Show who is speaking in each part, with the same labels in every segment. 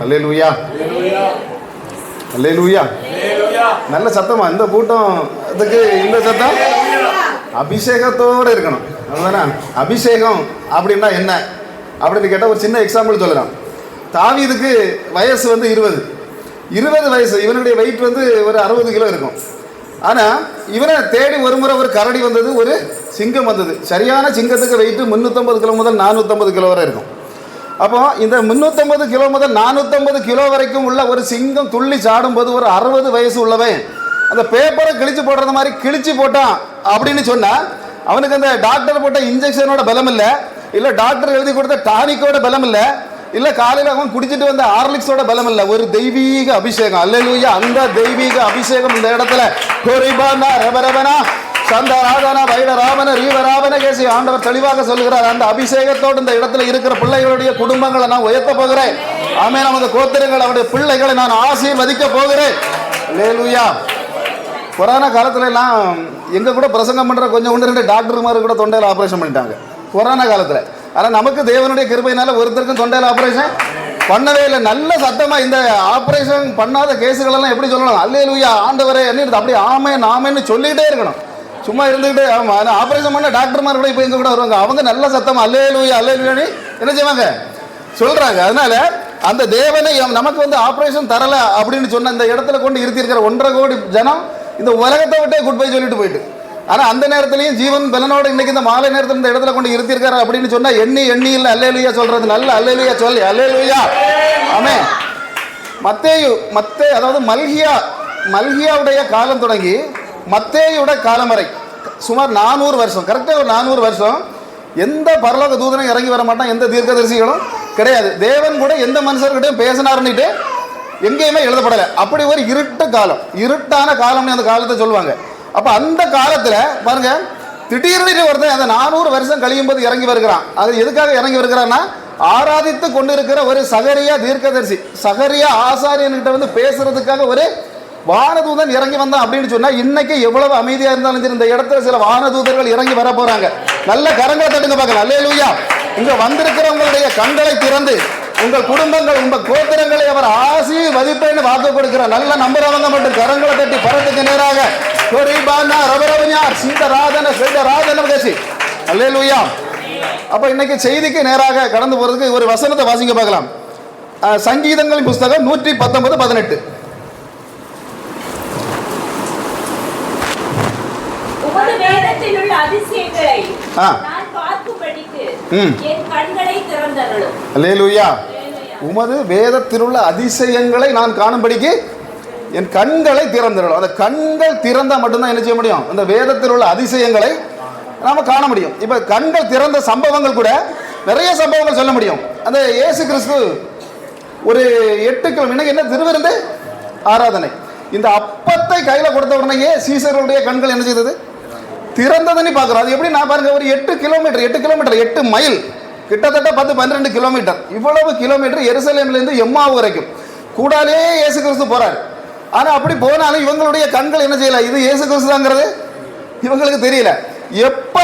Speaker 1: அல்லேலூயா அல்லேலூயா. நல்ல சத்தமா இந்த கூட்டம் அதுக்கு இந்த சத்தம் அபிஷேகத்தோடு இருக்கணும். அதுதானே அபிஷேகம் அப்படின்னா என்ன அப்படின்னு கேட்டால் ஒரு சின்ன எக்ஸாம்பிள் சொல்லலாம். தாவீதுக்கு வயசு வந்து 20 வயசு. இவனுடைய வெயிட் வந்து ஒரு 60 கிலோ இருக்கும். ஆனால் இவனை தேடி ஒரு முறை ஒரு கரடி வந்தது, ஒரு சிங்கம் வந்தது. சரியான சிங்கத்துக்கு வெயிட்டு 350 கிலோ முதல் 450 கிலோ வரை இருக்கும். அப்போ இந்த 350 கிலோ முதல் 450 கிலோ வரைக்கும் உள்ள ஒரு சிங்கம் துள்ளி சாடும்போது ஒரு 60 வயசு உள்ளவன் அந்த பேப்பரை கிழிச்சு போடுறது மாதிரி கிழிச்சு போட்டான் அப்படின்னு சொன்னால் அவனுக்கு அந்த டாக்டர் போட்ட இன்ஜெக்ஷனோட பலம் இல்லை, இல்லை டாக்டர் எழுதி கொடுத்த டானிக்கோட பலம் இல்லை, இல்லை காலையில் அவன் குடிச்சிட்டு வந்த ஹார்லிக்ஸோட பலம் இல்லை, ஒரு தெய்வீக அபிஷேகம். அல்லேலூயா. அந்த தெய்வீக அபிஷேகம் இந்த இடத்துல சந்தராதன வைரராமன ரீவராமன கேசி ஆண்டவர் தெளிவாக சொல்கிறார். அந்த அபிஷேகத்தோடு இந்த இடத்துல இருக்கிற பிள்ளைகளுடைய குடும்பங்களை நான் உயர்த்த போகிறேன். ஆமே. நமது கோத்திரங்கள் அவருடைய பிள்ளைகளை நான் ஆசீர்வதிக்க போகிறேன். அல்லேலூயா. கொரோனா காலத்துல எல்லாம் எங்க கூட பிரசங்கம் பண்ற கொஞ்சம் 1-2 டாக்டர்மாரு கூட தொண்டையில் ஆப்ரேஷன் பண்ணிட்டாங்க கொரோனா காலத்துல. ஆனால் நமக்கு தேவனுடைய கிருபையினால ஒருத்தருக்கும் தொண்டையில் ஆப்ரேஷன் பண்ணவே இல்லை. நல்ல சத்தமா இந்த ஆப்ரேஷன் பண்ணாத கேஸுகள் எல்லாம் எப்படி சொல்லணும்? அல்லேலூயா ஆண்டவரே என்ன அப்படியே ஆமேன்னு சொல்லிட்டே இருக்கணும். சும்மா இருந்துக்கிட்டு ஆமாம் ஆப்ரேஷன் பண்ண டாக்டர்மார் கூட இப்போ எங்க கூட வருவாங்க. அவங்க நல்ல சத்தமா அல்லேலூயா அல்லேலூயான்னு என்ன செய்வாங்க சொல்றாங்க. அதனால அந்த தேவனை நமக்கு வந்து ஆப்ரேஷன் தரல அப்படின்னு சொன்ன இந்த இடத்துல கொண்டு இருத்திருக்கிற 1.5 கோடி ஜனம் இந்த உலகத்தை விட்டே குட் பை சொல்லிட்டு போயிட்டு, ஆனால் அந்த நேரத்திலையும் ஜீவன் பலனோட இன்னைக்கு இந்த மாலை நேரத்தில் இந்த இடத்துல கொண்டு இருத்திருக்காரு அப்படின்னு சொன்னா எண்ணி இல்லை அல்லேலூயா சொல்றது நல்ல அல்லேலூயா சொல்லி அல்லேலூயா. ஆமே. மத்தேயு அதாவது மல்கியாவுடைய காலம் தொடங்கி மத்தேயுடைய காலம் வரை சுமார் 400 வருஷம், கரெக்டாக ஒரு 400 வருஷம் எந்த பரலோக தூதனும் இறங்கி வர மாட்டான், எந்த தீர்க்கதரிசிகளும் கிடையாது. தேவன் கூட எந்த மனுஷர்கிட்டையும் பேசினார்னுட்டு எங்கேயுமே எழுதப்படலை. அப்படி ஒரு இருட்டான காலம்னு அந்த காலத்தை சொல்லுவாங்க. அப்போ அந்த காலத்தில் பாருங்க திடீர்னு ஒருத்தன் அந்த 400 வருஷம் கழியும் போது இறங்கி வருகிறான். அது எதுக்காக இறங்கி வருகிறான்னா ஆராதித்து கொண்டு இருக்கிற ஒரு சகரியா தீர்க்கதரிசி, சகரியா ஆசாரியன்கிட்ட வந்து பேசுறதுக்காக ஒரு வானதூதன் இறங்கி வந்தான் அப்படின்னு சொன்னா இன்னைக்கு எவ்வளவு அமைதியா இருந்தாலும் சரி இந்த இடத்துல சில வானதூதர்கள் இறங்கி வர போறாங்க. நல்ல கரங்களை தட்டுங்க பார்க்கலாம். அல்லேலூயா. இங்க வந்திருக்கிறவங்களுடைய கண்களை திறந்து உங்கள் குடும்பங்கள் உங்கள் கோத்திரங்களை அவர் ஆசீர்வதிப்பேன்னு வாக்கு கொடுக்கிறார். நல்ல நம்புறவங்க மட்டும் கரங்களை தட்டி பரத்துக்கு நேராக அல்லேலூயா. அப்ப இன்னைக்கு செய்திக்கு நேராக கடந்து போறதுக்கு ஒரு வசனத்தை வாசிங்க பார்க்கலாம். சங்கீதங்களின் புஸ்தகம் 119:18. உமது வேதத்திலுள்ள அதிசயங்களை நான் காணும்படிக்கு என் கண்களை திறந்தருளும். அந்த கண்கள் திறந்தா மட்டும்தான் என்ன செய்ய முடியும்? அந்த வேதத்தில் உள்ள அதிசயங்களை நாம காண முடியும். இப்ப கண்கள் திறந்த சம்பவங்கள் கூட நிறைய சம்பவங்கள் சொல்ல முடியும். அந்த இயேசு கிறிஸ்து ஒரு 8 கிலோ இன்னைக்கு என்ன திருவிருந்து ஆராதனை, இந்த அப்பத்தை கையில கொடுத்த உடனேயே சீசர்களுடைய கண்கள் என்ன செய்தது? திறந்ததுன்னு பார்க்குறோம். அது எப்படி நான் பாருங்க, ஒரு 8 கிலோமீட்டர் 8 மைல் கிட்டத்தட்ட 10-12 கிலோமீட்டர், இவ்வளவு கிலோமீட்டர் எருசலேம்லேருந்து எம்மாவு வரைக்கும் கூடாலே இயேசு கிறிஸ்து போறாரு. ஆனால் அப்படி போனாலும் இவங்களுடைய கண்கள் என்ன செய்யல, இது இயேசு கிறிஸ்து தாங்கிறது இவங்களுக்கு தெரியல. எப்ப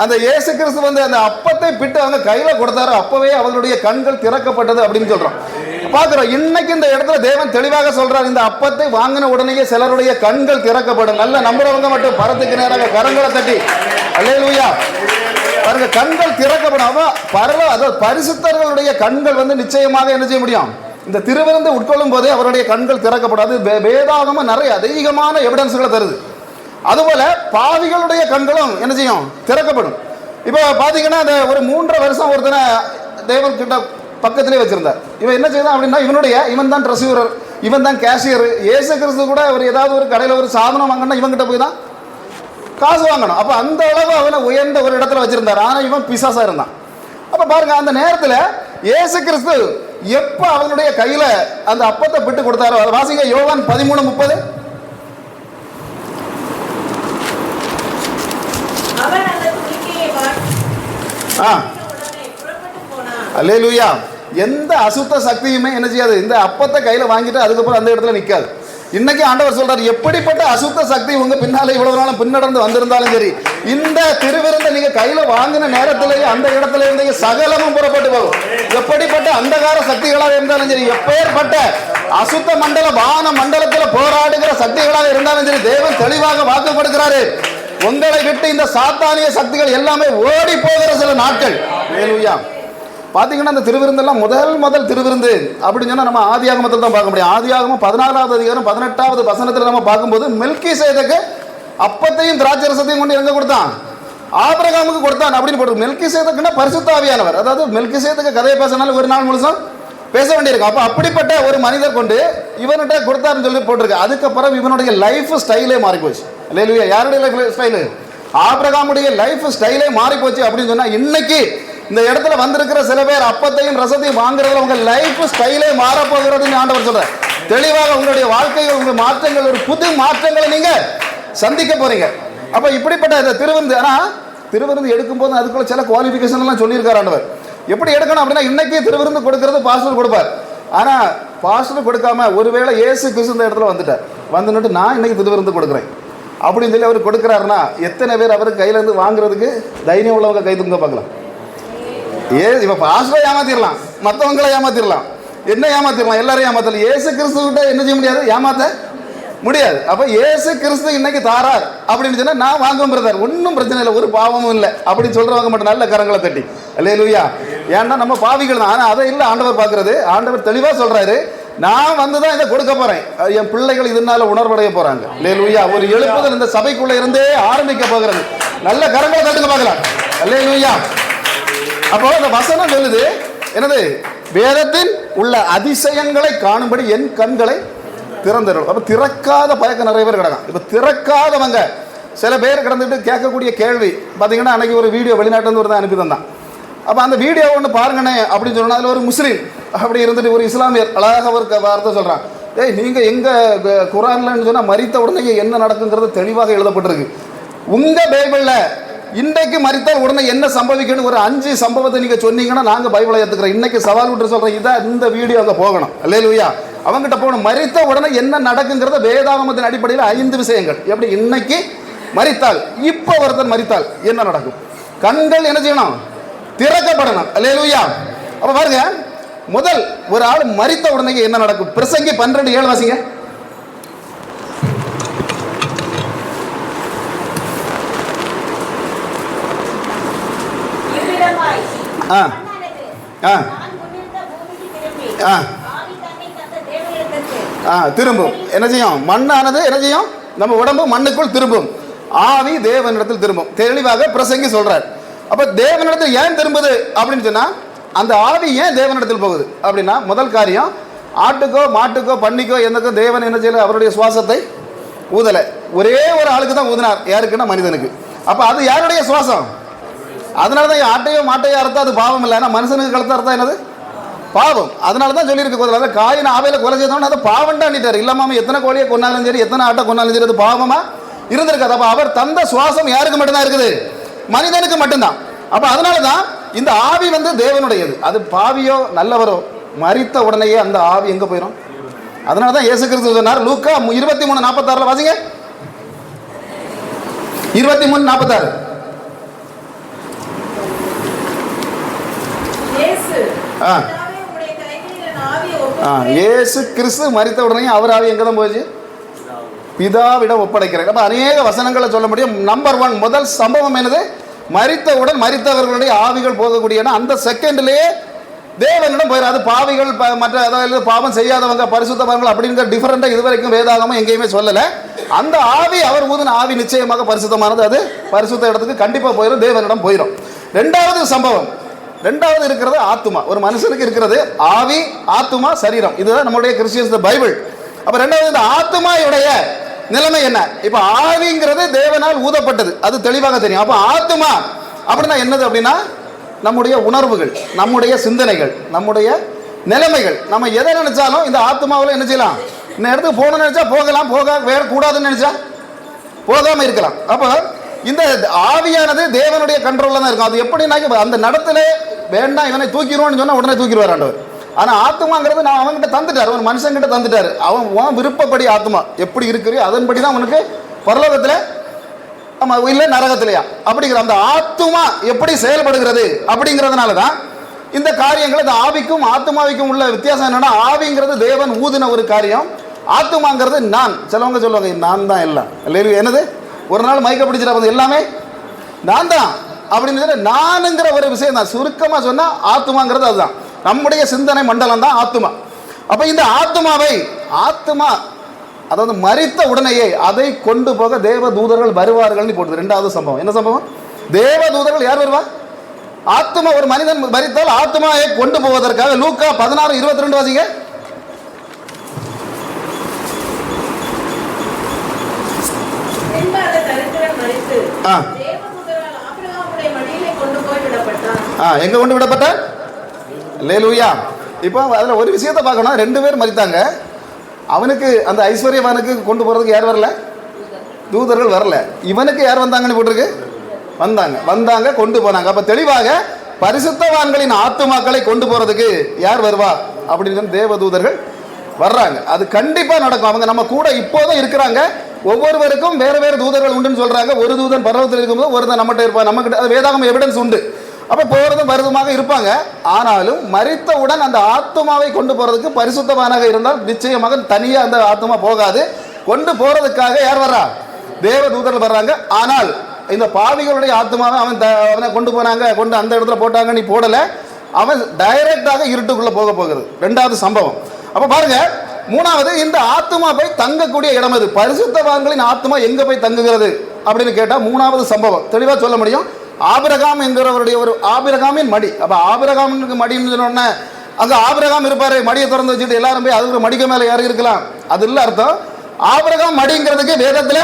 Speaker 1: அந்த இயேசு கிறிஸ்து வந்து அந்த அப்பத்தை பிட்டு அவங்க கையில கொடுத்தாரோ அப்பவே அவங்களுடைய கண்கள் திறக்கப்பட்டது அப்படின்னு சொல்றோம் பார்க்கிறோம். இன்னைக்கு இந்த இடத்துல தேவன் தெளிவாக சொல்றார், இந்த அப்பத்தை வாங்கின உடனேயே சிலருடைய கண்கள் திறக்கப்படும். நல்ல நம்புறவங்க மட்டும் பரத்துக்கு நேராக கரங்களை தட்டி அல்லேலூயா பாருங்க, கண்கள் திறக்கப்படும். அதாவது பரிசுத்தர்களுடைய கண்கள் வந்து நிச்சயமாக என்ன செய்ய முடியும்? இந்த திருவிருந்து உட்கொள்ளும் போதே அவருடைய கண்கள் திறக்கப்படாது. வேதாகம நிறைய அதிகமான எவிடன்ஸ்களை தருது. அதுபோல பாவிகளுடைய கண்களும் என்ன செய்யும்? திறக்கப்படும். இப்போ பாத்தீங்கன்னா அந்த ஒரு 3.5 வருஷம் ஒருத்தனை தேவன் கிட்ட பக்கத்திலே வச்சிருந்தார். இவன் என்ன செய்தான் அப்படின்னா இவன் தான் ட்ரெஸூரர், இவன் தான் கேஷியர். இயேசு கிறிஸ்து கூட அவர் ஏதாவது ஒரு கடையில் ஒரு சாதனம் வாங்கினா இவன்கிட்ட போய் தான் காசு வாங்கணும். அப்போ அந்த அளவு அவனை உயர்ந்த ஒரு இடத்துல வச்சிருந்தார். ஆனால் இவன் பிசாசா இருந்தான். அப்போ பாருங்க, அந்த நேரத்தில் இயேசு கிறிஸ்து எப்போ அவனுடைய கையில அந்த அப்பத்தை பிட்டு கொடுத்தாரோ, அதை வாசிங்க. யோவான் 13:30. அல்லேலூயா. எந்த அசுத்த சக்தியுமே என்ன செய்யாது? இந்த அப்பத்தை கையில வாங்கிட்டு அதுக்கப்புறம் அந்த இடத்துல நிற்காது. இன்னைக்கு ஆண்டவர் சொல்றாரு, எப்படிப்பட்ட அசுத்த சக்தி உங்க பின்னாலே இவ்வளவு நாளும் பின்னடந்து வந்திருந்தாலும் சரி, இந்த திருவிருந்தை நீங்க கையில வாங்கின நேரத்திலேயே அந்த இடத்துல இருந்து சகலமும் புறப்பட்டு போகும். எப்படிப்பட்ட அந்தகார சக்திகளாக இருந்தாலும் சரி, எப்பேற்பட்ட அசுத்த மண்டல வான மண்டலத்துல போராடுகிற சக்திகளாக இருந்தாலும் சரி, தேவன் தெளிவாக வாக்கு கொடுக்கிறாரு, உங்களை விட்டு இந்த சாத்தானிய சக்திகள் எல்லாமே ஓடி போகிற சில நாட்கள். ஹல்லேலூயா. பார்த்தீங்கன்னா அந்த திருவிருந்தெல்லாம் முதல் திருவிருந்து அப்படின்னு சொன்னால் நம்ம ஆதியாகமத்தில் தான் பார்க்க முடியும். ஆதியாகமம் 14வது அதிகாரம் 18வது வசனத்தில் நம்ம பார்க்கும்போது, மெல்கிசேதேக்கு அப்பத்தையும் திராட்சரசத்தையும் கொண்டு எங்க கொடுத்தான்? ஆபிரகாமுக்கு கொடுத்தான் அப்படின்னு போட்டு. மெல்கிசேதேக்குன்னா பரிசுத்த ஆவியானவர். அதாவது மெல்கிசேதேக்கு கதையை பேசினாலும் ஒரு நாள் முழுசும் பேச வேண்டியிருக்கும். அப்போ அப்படிப்பட்ட ஒரு மனிதர் கொண்டு இவன்கிட்ட கொடுத்தாருன்னு சொல்லி போட்டிருக்கு. அதுக்கப்புறம் இவனுடைய லைஃப் ஸ்டைலே மாறி போச்சு. அல்லேலூயா. யாருடைய லைஃப் ஸ்டைலு? ஆபிரகாமுடைய லைஃப் ஸ்டைலே மாறி போச்சு அப்படின்னு சொன்னா, இன்னைக்கு இந்த இடத்துல வந்திருக்கிற சில பேர் அப்பத்தையும் ரசத்தையும் வாங்குறதுல உங்க லைஃப் ஸ்டைலே மாற போகிறதுன்னு ஆண்டவர் சொல்ற. தெளிவாக உங்களுடைய வாழ்க்கையில் உங்க மாற்றங்கள், ஒரு புது மாற்றங்களை நீங்க சந்திக்க போறீங்க. அப்ப இப்படிப்பட்ட இந்த திருவிருந்து, ஆனா திருவிருந்து எடுக்கும் போது அதுக்குள்ள சில குவாலிஃபிகேஷன் எல்லாம் சொல்லியிருக்காரு ஆண்டவர். எப்படி எடுக்கணும் அப்படின்னா, இன்னைக்கு திருவிருந்து கொடுக்கறது பாஸ்டர் கொடுப்பார். ஆனா பாஸ்டர் கொடுக்காம ஒருவேளை இயேசு கிறிஸ்து இந்த இடத்துல வந்துட்டு நான் இன்னைக்கு திருவிருந்து கொடுக்குறேன் அப்படின்னு சொல்லி அவர் கொடுக்குறாருன்னா, எத்தனை பேர் அவருக்கு கையில இருந்து வாங்குறதுக்கு தைரியம் உள்ளவங்க கை தூங்க பார்க்கலாம். இப்ப பாஸ்டரை ஏமாத்திரலாம், மற்றவங்களை ஏமாத்திரலாம், என்ன ஏமாத்திரலாம், எல்லாரையும் ஏமாத்தலாம். இயேசு கிறிஸ்துவிட்ட என்ன செய்ய முடியாது? ஏமாத்த முடியாது. அப்ப இயேசு கிறிஸ்து இன்னைக்கு தாரார் அப்படின்னு சொன்னா நான் வாங்குவேன் பிரதர், ஒன்றும் பிரச்சனை இல்லை, ஒரு பாவமும் இல்லை அப்படின்னு சொல்றவங்க மட்டும் நல்ல கரங்களை தட்டி அல்லேலூயா. ஏன்னா நம்ம பாவிகள் தான். ஆனா அதை இல்லை ஆண்டவர் பார்க்கறது. ஆண்டவர் தெளிவா சொல்றாரு, நான் வந்துதான் இதை கொடுக்க போறேன், என் பிள்ளைகள் இதனால உணர்வடைய போறாங்க. அல்லேலூயா. ஒரு எழுப்புதல் இந்த சபைக்குள்ள இருந்தே ஆரம்பிக்க போகிறது. நல்ல கரங்களை தட்டுங்க பார்க்கலாம். அல்லேலூயா. அப்போ அந்த வசனம் சொல்லுது என்னது? வேதத்தில் உள்ள அதிசயங்களை காணும்படி என் கண்களை திறந்துடும். அப்ப திறக்காத பழக்கம் நிறைய பேர் கிடக்கும். இப்ப திறக்காதவங்க சில பேர் கிடந்துட்டு கேட்கக்கூடிய கேள்வி பார்த்தீங்கன்னா, அன்னைக்கு ஒரு வீடியோ வெளிநாட்டிலிருந்து ஒரு தான் அனுப்பி தந்தான். அப்போ அந்த வீடியோ ஒன்று பாருங்கண்ணே அப்படின்னு சொன்னால், அதில் ஒரு முஸ்லீம் அப்படி இருந்துட்டு ஒரு இஸ்லாமியர் அழகாக ஒரு வார்த்தை சொல்கிறான், ஏய் நீங்கள் எங்கள் குரான்லன்னு சொன்னால் மரித்த உடனே என்ன நடக்குங்கிறது தெளிவாக எழுதப்பட்டிருக்கு. உங்கள் பைபிளில் இன்றைக்கு மரித்தால் உடனே என்ன சம்பவிக்கணும் ஒரு 5 சம்பவத்தை நீங்கள் சொன்னீங்கன்னா நாங்கள் பைபிளை ஏற்றுக்கிறோம். இன்னைக்கு சவால் விட்டு சொல்கிறேன், இதான் இந்த வீடியோ அங்கே போகணும். அல்லேலூயா. அவங்ககிட்ட போகணும். மரித்த உடனே என்ன நடக்குங்கிறத வேதாகமத்தின் அடிப்படையில் 5 விஷயங்கள். எப்படி இன்னைக்கு மரித்தால், இப்போ ஒருத்தர் மரித்தால் என்ன நடக்கும்? கண்கள் என்ன செய்யணும்? திறக்கப்படணும். அல்லேலூயா. அப்ப பாருங்க, முதல் ஒரு ஆள் மரித்த உடனே என்ன நடக்கும்? பிரசங்கி 12:7 வாசிங்க. திரும்பும். என்ன செய்யும்? மண்ணானது என்ன செய்யும்? நம்ம உடம்பு மண்ணுக்குள் திரும்பும், ஆவி தேவனிடத்தில் திரும்பும். தெளிவாக பிரசங்கி சொல்றார். அப்ப தேவனிடத்தில் ஏன் திரும்புது அப்படின்னு சொன்னா, அந்த ஆவி ஏன் தேவனிடத்தில் போகுது அப்படின்னா, முதல் காரியம், ஆட்டுக்கோ மாட்டுக்கோ பன்னிக்கோ என்னக்கோ தேவன் என்ன செய்யல? அவருடைய சுவாசத்தை ஊதல. ஒரே ஒரு ஆளுக்கு தான் ஊதினார். யாருக்குன்னா மனிதனுக்கு. அப்ப அது யாருடைய சுவாசம்? அதனாலதான் ஆட்டையோ மாட்டையோ அறுத்தா அது பாவம் இல்லை. ஆனால் மனுஷனுக்கு கழுத்த அறுத்தா என்னது? பாவம். அதனால தான் சொல்லியிருக்கு, காயின் ஆவையில கொலை செய்தவன் அது பாவம்டான்ட்டார். இல்லாம எத்தனை கோழியை கொண்டாலும் சரி, எத்தனை ஆட்டை கொண்டாலும் சரி, அது பாவமா இருந்திருக்காது. அப்ப அவர் தந்த சுவாசம் யாருக்கு மட்டும்தான் இருக்குது? மனிதனுக்கு மட்டும்தான். அப்ப அதனாலதான் இந்த ஆவி தேவனுடையது. அது பாவியோ நல்லவரோ மரித்த உடனேயே அந்த ஆவி எங்க போயிடும்? அதனாலதான் இயேசு கிறிஸ்து சொன்னார், லூக்கா 23:46 வாசிங்க. 23:46. இயேசு கிறிஸ்து மரித்த உடனே அவர் ஆவி எங்க தான் போச்சு? பிதாவிடம் ஒப்படைக்கிறார். அப்ப அநேக வசனங்களை சொல்ல முடியும். நம்பர் 1 முதல் சம்பவம் என்னது? மரித்தவுடன் மரித்தவர்களுடைய ஆவிகள் போகக்கூடிய அந்த செகண்ட்லயே தேவனிடம் போயிடும். அது பாவிகள் மற்ற அதாவது பாவம் செய்யாதவங்க பரிசுத்தவர்கள் அப்படிங்கிற டிஃபரெண்டா இதுவரைக்கும் வேதாகமும் எங்கேயுமே சொல்லல. அந்த ஆவி அவர் ஊதின ஆவி நிச்சயமாக பரிசுத்தமானது. அது பரிசுத்த இடத்துக்கு கண்டிப்பா போயிடும், தேவனிடம் போயிடும். ரெண்டாவது சம்பவம், ரெண்டாவது இருக்கிறது ஆத்துமா. ஒரு மனுஷனுக்கு இருக்கிறது ஆவி, ஆத்துமா, சரீரம். இதுதான் நம்முடைய கிறிஸ்டியன்ஸ் பைபிள். அப்ப ரெண்டாவது இந்த ஆத்துமாவுடைய நிலைமை என்ன? இப்ப ஆவிங்கிறது தேவனால் ஊதப்பட்டது, அது தெளிவாக தெரியும். அப்ப ஆத்துமா அப்படின்னா என்னது அப்படின்னா, நம்முடைய உணர்வுகள், நம்முடைய சிந்தனைகள், நம்முடைய நிலைமைகள். நம்ம எதை நினைச்சாலும் இந்த ஆத்மாவில் என்ன செய்யலாம்? இந்த இடத்துக்கு போகணும்னு நினைச்சா போகலாம், வேற கூடாதுன்னு நினைச்சா போகாம இருக்கலாம். அப்ப இந்த ஆவியானது தேவனுடைய கண்ட்ரோல்ல தான் இருக்கும். அது எப்படின்னா, அந்த நடத்துல வேண்டாம் இவனை தூக்கிடுவோம்னு சொன்னா உடனே தூக்கிடுவார் ஆண்டவர். ஆனால் ஆத்மாங்கிறது நான் அவன்கிட்ட தந்துட்டார், ஒரு மனுஷன்கிட்ட தந்துட்டார். அவன் விருப்பப்படி ஆத்மா எப்படி இருக்கிறியோ அதன்படி தான் அவனுக்கு பரலோகத்தில் ஆமாம் இல்லை நரகத்திலையா அப்படிங்கிற அந்த ஆத்மா எப்படி செயல்படுகிறது அப்படிங்கிறதுனால தான் இந்த காரியங்கள். இந்த ஆவிக்கும் ஆத்மாவிக்கும் உள்ள வித்தியாசம் என்னன்னா, ஆவிங்கிறது தேவன் ஊதின ஒரு காரியம், ஆத்மாங்கிறது நான். சிலவங்க சொல்லுவாங்க நான் தான் எல்லாம் இல்லை, என்னது ஒரு நாள் மயக்க பிடிச்சிட்டு எல்லாமே நான் தான் அப்படின்னு சொல்லி நானுங்கிற ஒரு விஷயம் தான். சுருக்கமாக சொன்னால் ஆத்மாங்கிறது அதுதான், நம்முடைய சிந்தனை மண்டலம் தான் ஆத்மா. அப்போ இந்த ஆத்மாவை அதாவது மரித்த உடனேயே அதை கொண்டு போக தேவ தூதர்கள் வருவார்கள்னு போடுது. ரெண்டாவது சம்பவம் என்ன சம்பவம்? தேவ தூதர்கள் யார் வருவா? ஆத்மா, ஒரு மனிதன் மரித்தால் ஆத்மாவை கொண்டு போவதற்காக. லூக்கா 16:22 வாசிங்க. எங்க கொண்டு விடப்பட்ட? அல்லேலூயா. இப்போ அதில் ஒரு விஷயத்தை பார்க்கணும், 2 பேர் மரித்தாங்க. அவனுக்கு அந்த ஐஸ்வர்யவானுக்கு கொண்டு போகிறதுக்கு யார் வரல? தூதர்கள் வரல. இவனுக்கு யார் வந்தாங்கன்னு போட்டிருக்கு? வந்தாங்க கொண்டு போனாங்க. அப்போ தெளிவாக பரிசுத்தவான்களின் ஆத்துமாக்களை கொண்டு போகிறதுக்கு யார் வருவா அப்படின்னு தேவ தூதர்கள் வர்றாங்க. அது கண்டிப்பாக நடக்கும். அவங்க நம்ம கூட இப்போதான் இருக்கிறாங்க. ஒவ்வொருவருக்கும் வேறு வேறு தூதர்கள் உண்டுன்னு சொல்கிறாங்க. ஒரு தூதன் பர்வத்தில் இருக்கும்போது ஒருத்தன் நம்மகிட்ட இருப்பான். நம்மகிட்ட அது வேதாகம எவிடன்ஸ் உண்டு. அப்போ போகிறதும் வருதுமாக இருப்பாங்க. ஆனாலும் மரித்தவுடன் அந்த ஆத்மாவை கொண்டு போகிறதுக்கு பரிசுத்தவானாக இருந்தால் நிச்சயமாக தனியாக அந்த ஆத்மா போகாது. கொண்டு போகிறதுக்காக யார் வர்றா? தேவ தூதர்கள் வர்றாங்க. ஆனால் இந்த பாவிகளுடைய ஆத்மாவை அவனை கொண்டு போனாங்க, கொண்டு அந்த இடத்துல போட்டாங்க, நீ போடலை. அவன் டைரக்டாக இருட்டுக்குள்ளே போகிறது. 2வது சம்பவம். அப்போ பாருங்க, 3வது இந்த ஆத்மா போய் தங்கக்கூடிய இடம் அது. பரிசுத்தவான்களின் ஆத்மா எங்கே போய் தங்குகிறது அப்படின்னு கேட்டால் 3வது சம்பவம் தெளிவாக சொல்ல முடியும். ஆபிரகாம் என்கிறவருடைய ஒரு ஆபிரகாமின் மடி. அப்போ ஆபிரகாமுக்கு மடின்னு சொன்னோடனே அங்கே ஆபிரகாம் இருப்பார், மடியை திறந்து வச்சுட்டு எல்லாரும் போய் அதுக்கு மடிக்க மேலே யாரும் இருக்கலாம், அது இல்லை அர்த்தம். ஆபிரகாம் மடிங்கிறதுக்கு வேதத்தில்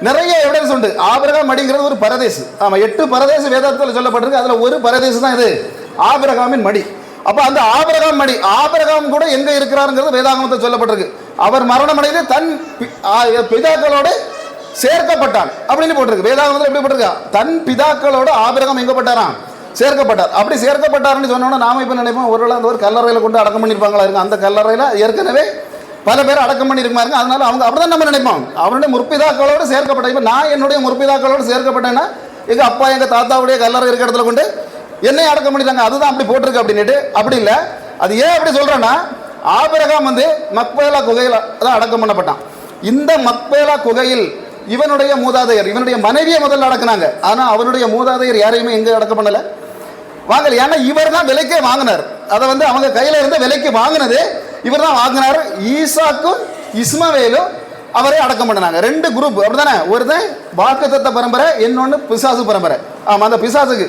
Speaker 1: நிறைய எவிடன்ஸ் உண்டு. ஆபிரகாம் மடிங்கிறது ஒரு பரதேசு. ஆமாம், 8 பரதேசு வேதத்தில் சொல்லப்பட்டிருக்கு. அதில் ஒரு பரதேசு தான் இது ஆபிரகாமின் மடி. அப்போ அந்த ஆபிரகாம் மடி, ஆபிரகாம் கூட எங்கே இருக்கிறாருங்கிறது வேதாகமத்தில் சொல்லப்பட்டிருக்கு. அவர் மரணமடைந்து தன் பிதாக்களோடு சேர்க்கப்பட்டான் அப்படின்னு போட்டிருக்கு. வேதாகமத்தில் எப்படி போட்டிருக்கா? தன் பிதாக்களோட ஆபிரகாம் எங்க பட்டாராம்? சேர்க்கப்பட்டார். அப்படி சேர்க்கப்பட்டார்னு சொன்னோன்னா நாம இப்போ நினைப்போம் ஒருவேளை அந்த ஒரு கல்லறையில் கொண்டு அடக்கம் பண்ணியிருப்பாங்களா இருக்கும். அந்த கல்லறையில் ஏற்கனவே பல பேர் அடக்கம் பண்ணியிருப்பாருங்க. அதனால அவங்க அப்படிதான் நம்ம நினைப்போம், அவருடைய முற்பிதாக்களோடு சேர்க்கப்பட்ட. இப்போ நான் என்னுடைய முற்பிதாக்களோடு சேர்க்கப்பட்டேன்னா எங்கள் அப்பா எங்கள் தாத்தாவுடைய கல்லறை இருக்கிற இடத்துல கொண்டு என்னை அடக்கம் பண்ணிட்டாங்க, அதுதான் அப்படி போட்டிருக்கு அப்படின்ட்டு. அப்படி இல்லை. அது ஏன் அப்படி சொல்கிறேன்னா, ஆபிரகாம் மக்பேலா குகையில் தான் அடக்கம் பண்ணப்பட்டான். இந்த மக்பேலா குகையில் இவனுடைய மூதாதையர், இவனுடைய மனைவியை முதல்ல அடக்குனாங்க. ஆனால் அவனுடைய மூதாதையர் யாரையுமே எங்கே அடக்கம் பண்ணலை, வாங்கல. ஏன்னா இவர் தான் விலைக்கே வாங்கினார். அதை அவங்க கையில் இருந்து விலைக்கு வாங்கினது இவர் தான் வாங்கினார். ஈசாக்கும் இஸ்மவேலும் அவரே அடக்கம் பண்ணினாங்க. 2 குரூப் அப்படித்தானே. ஒருத்தன் வாக்குத்தத்த பரம்பரை, இன்னொன்று பிசாசு பரம்பரை. ஆமாம், அந்த பிசாசுக்கு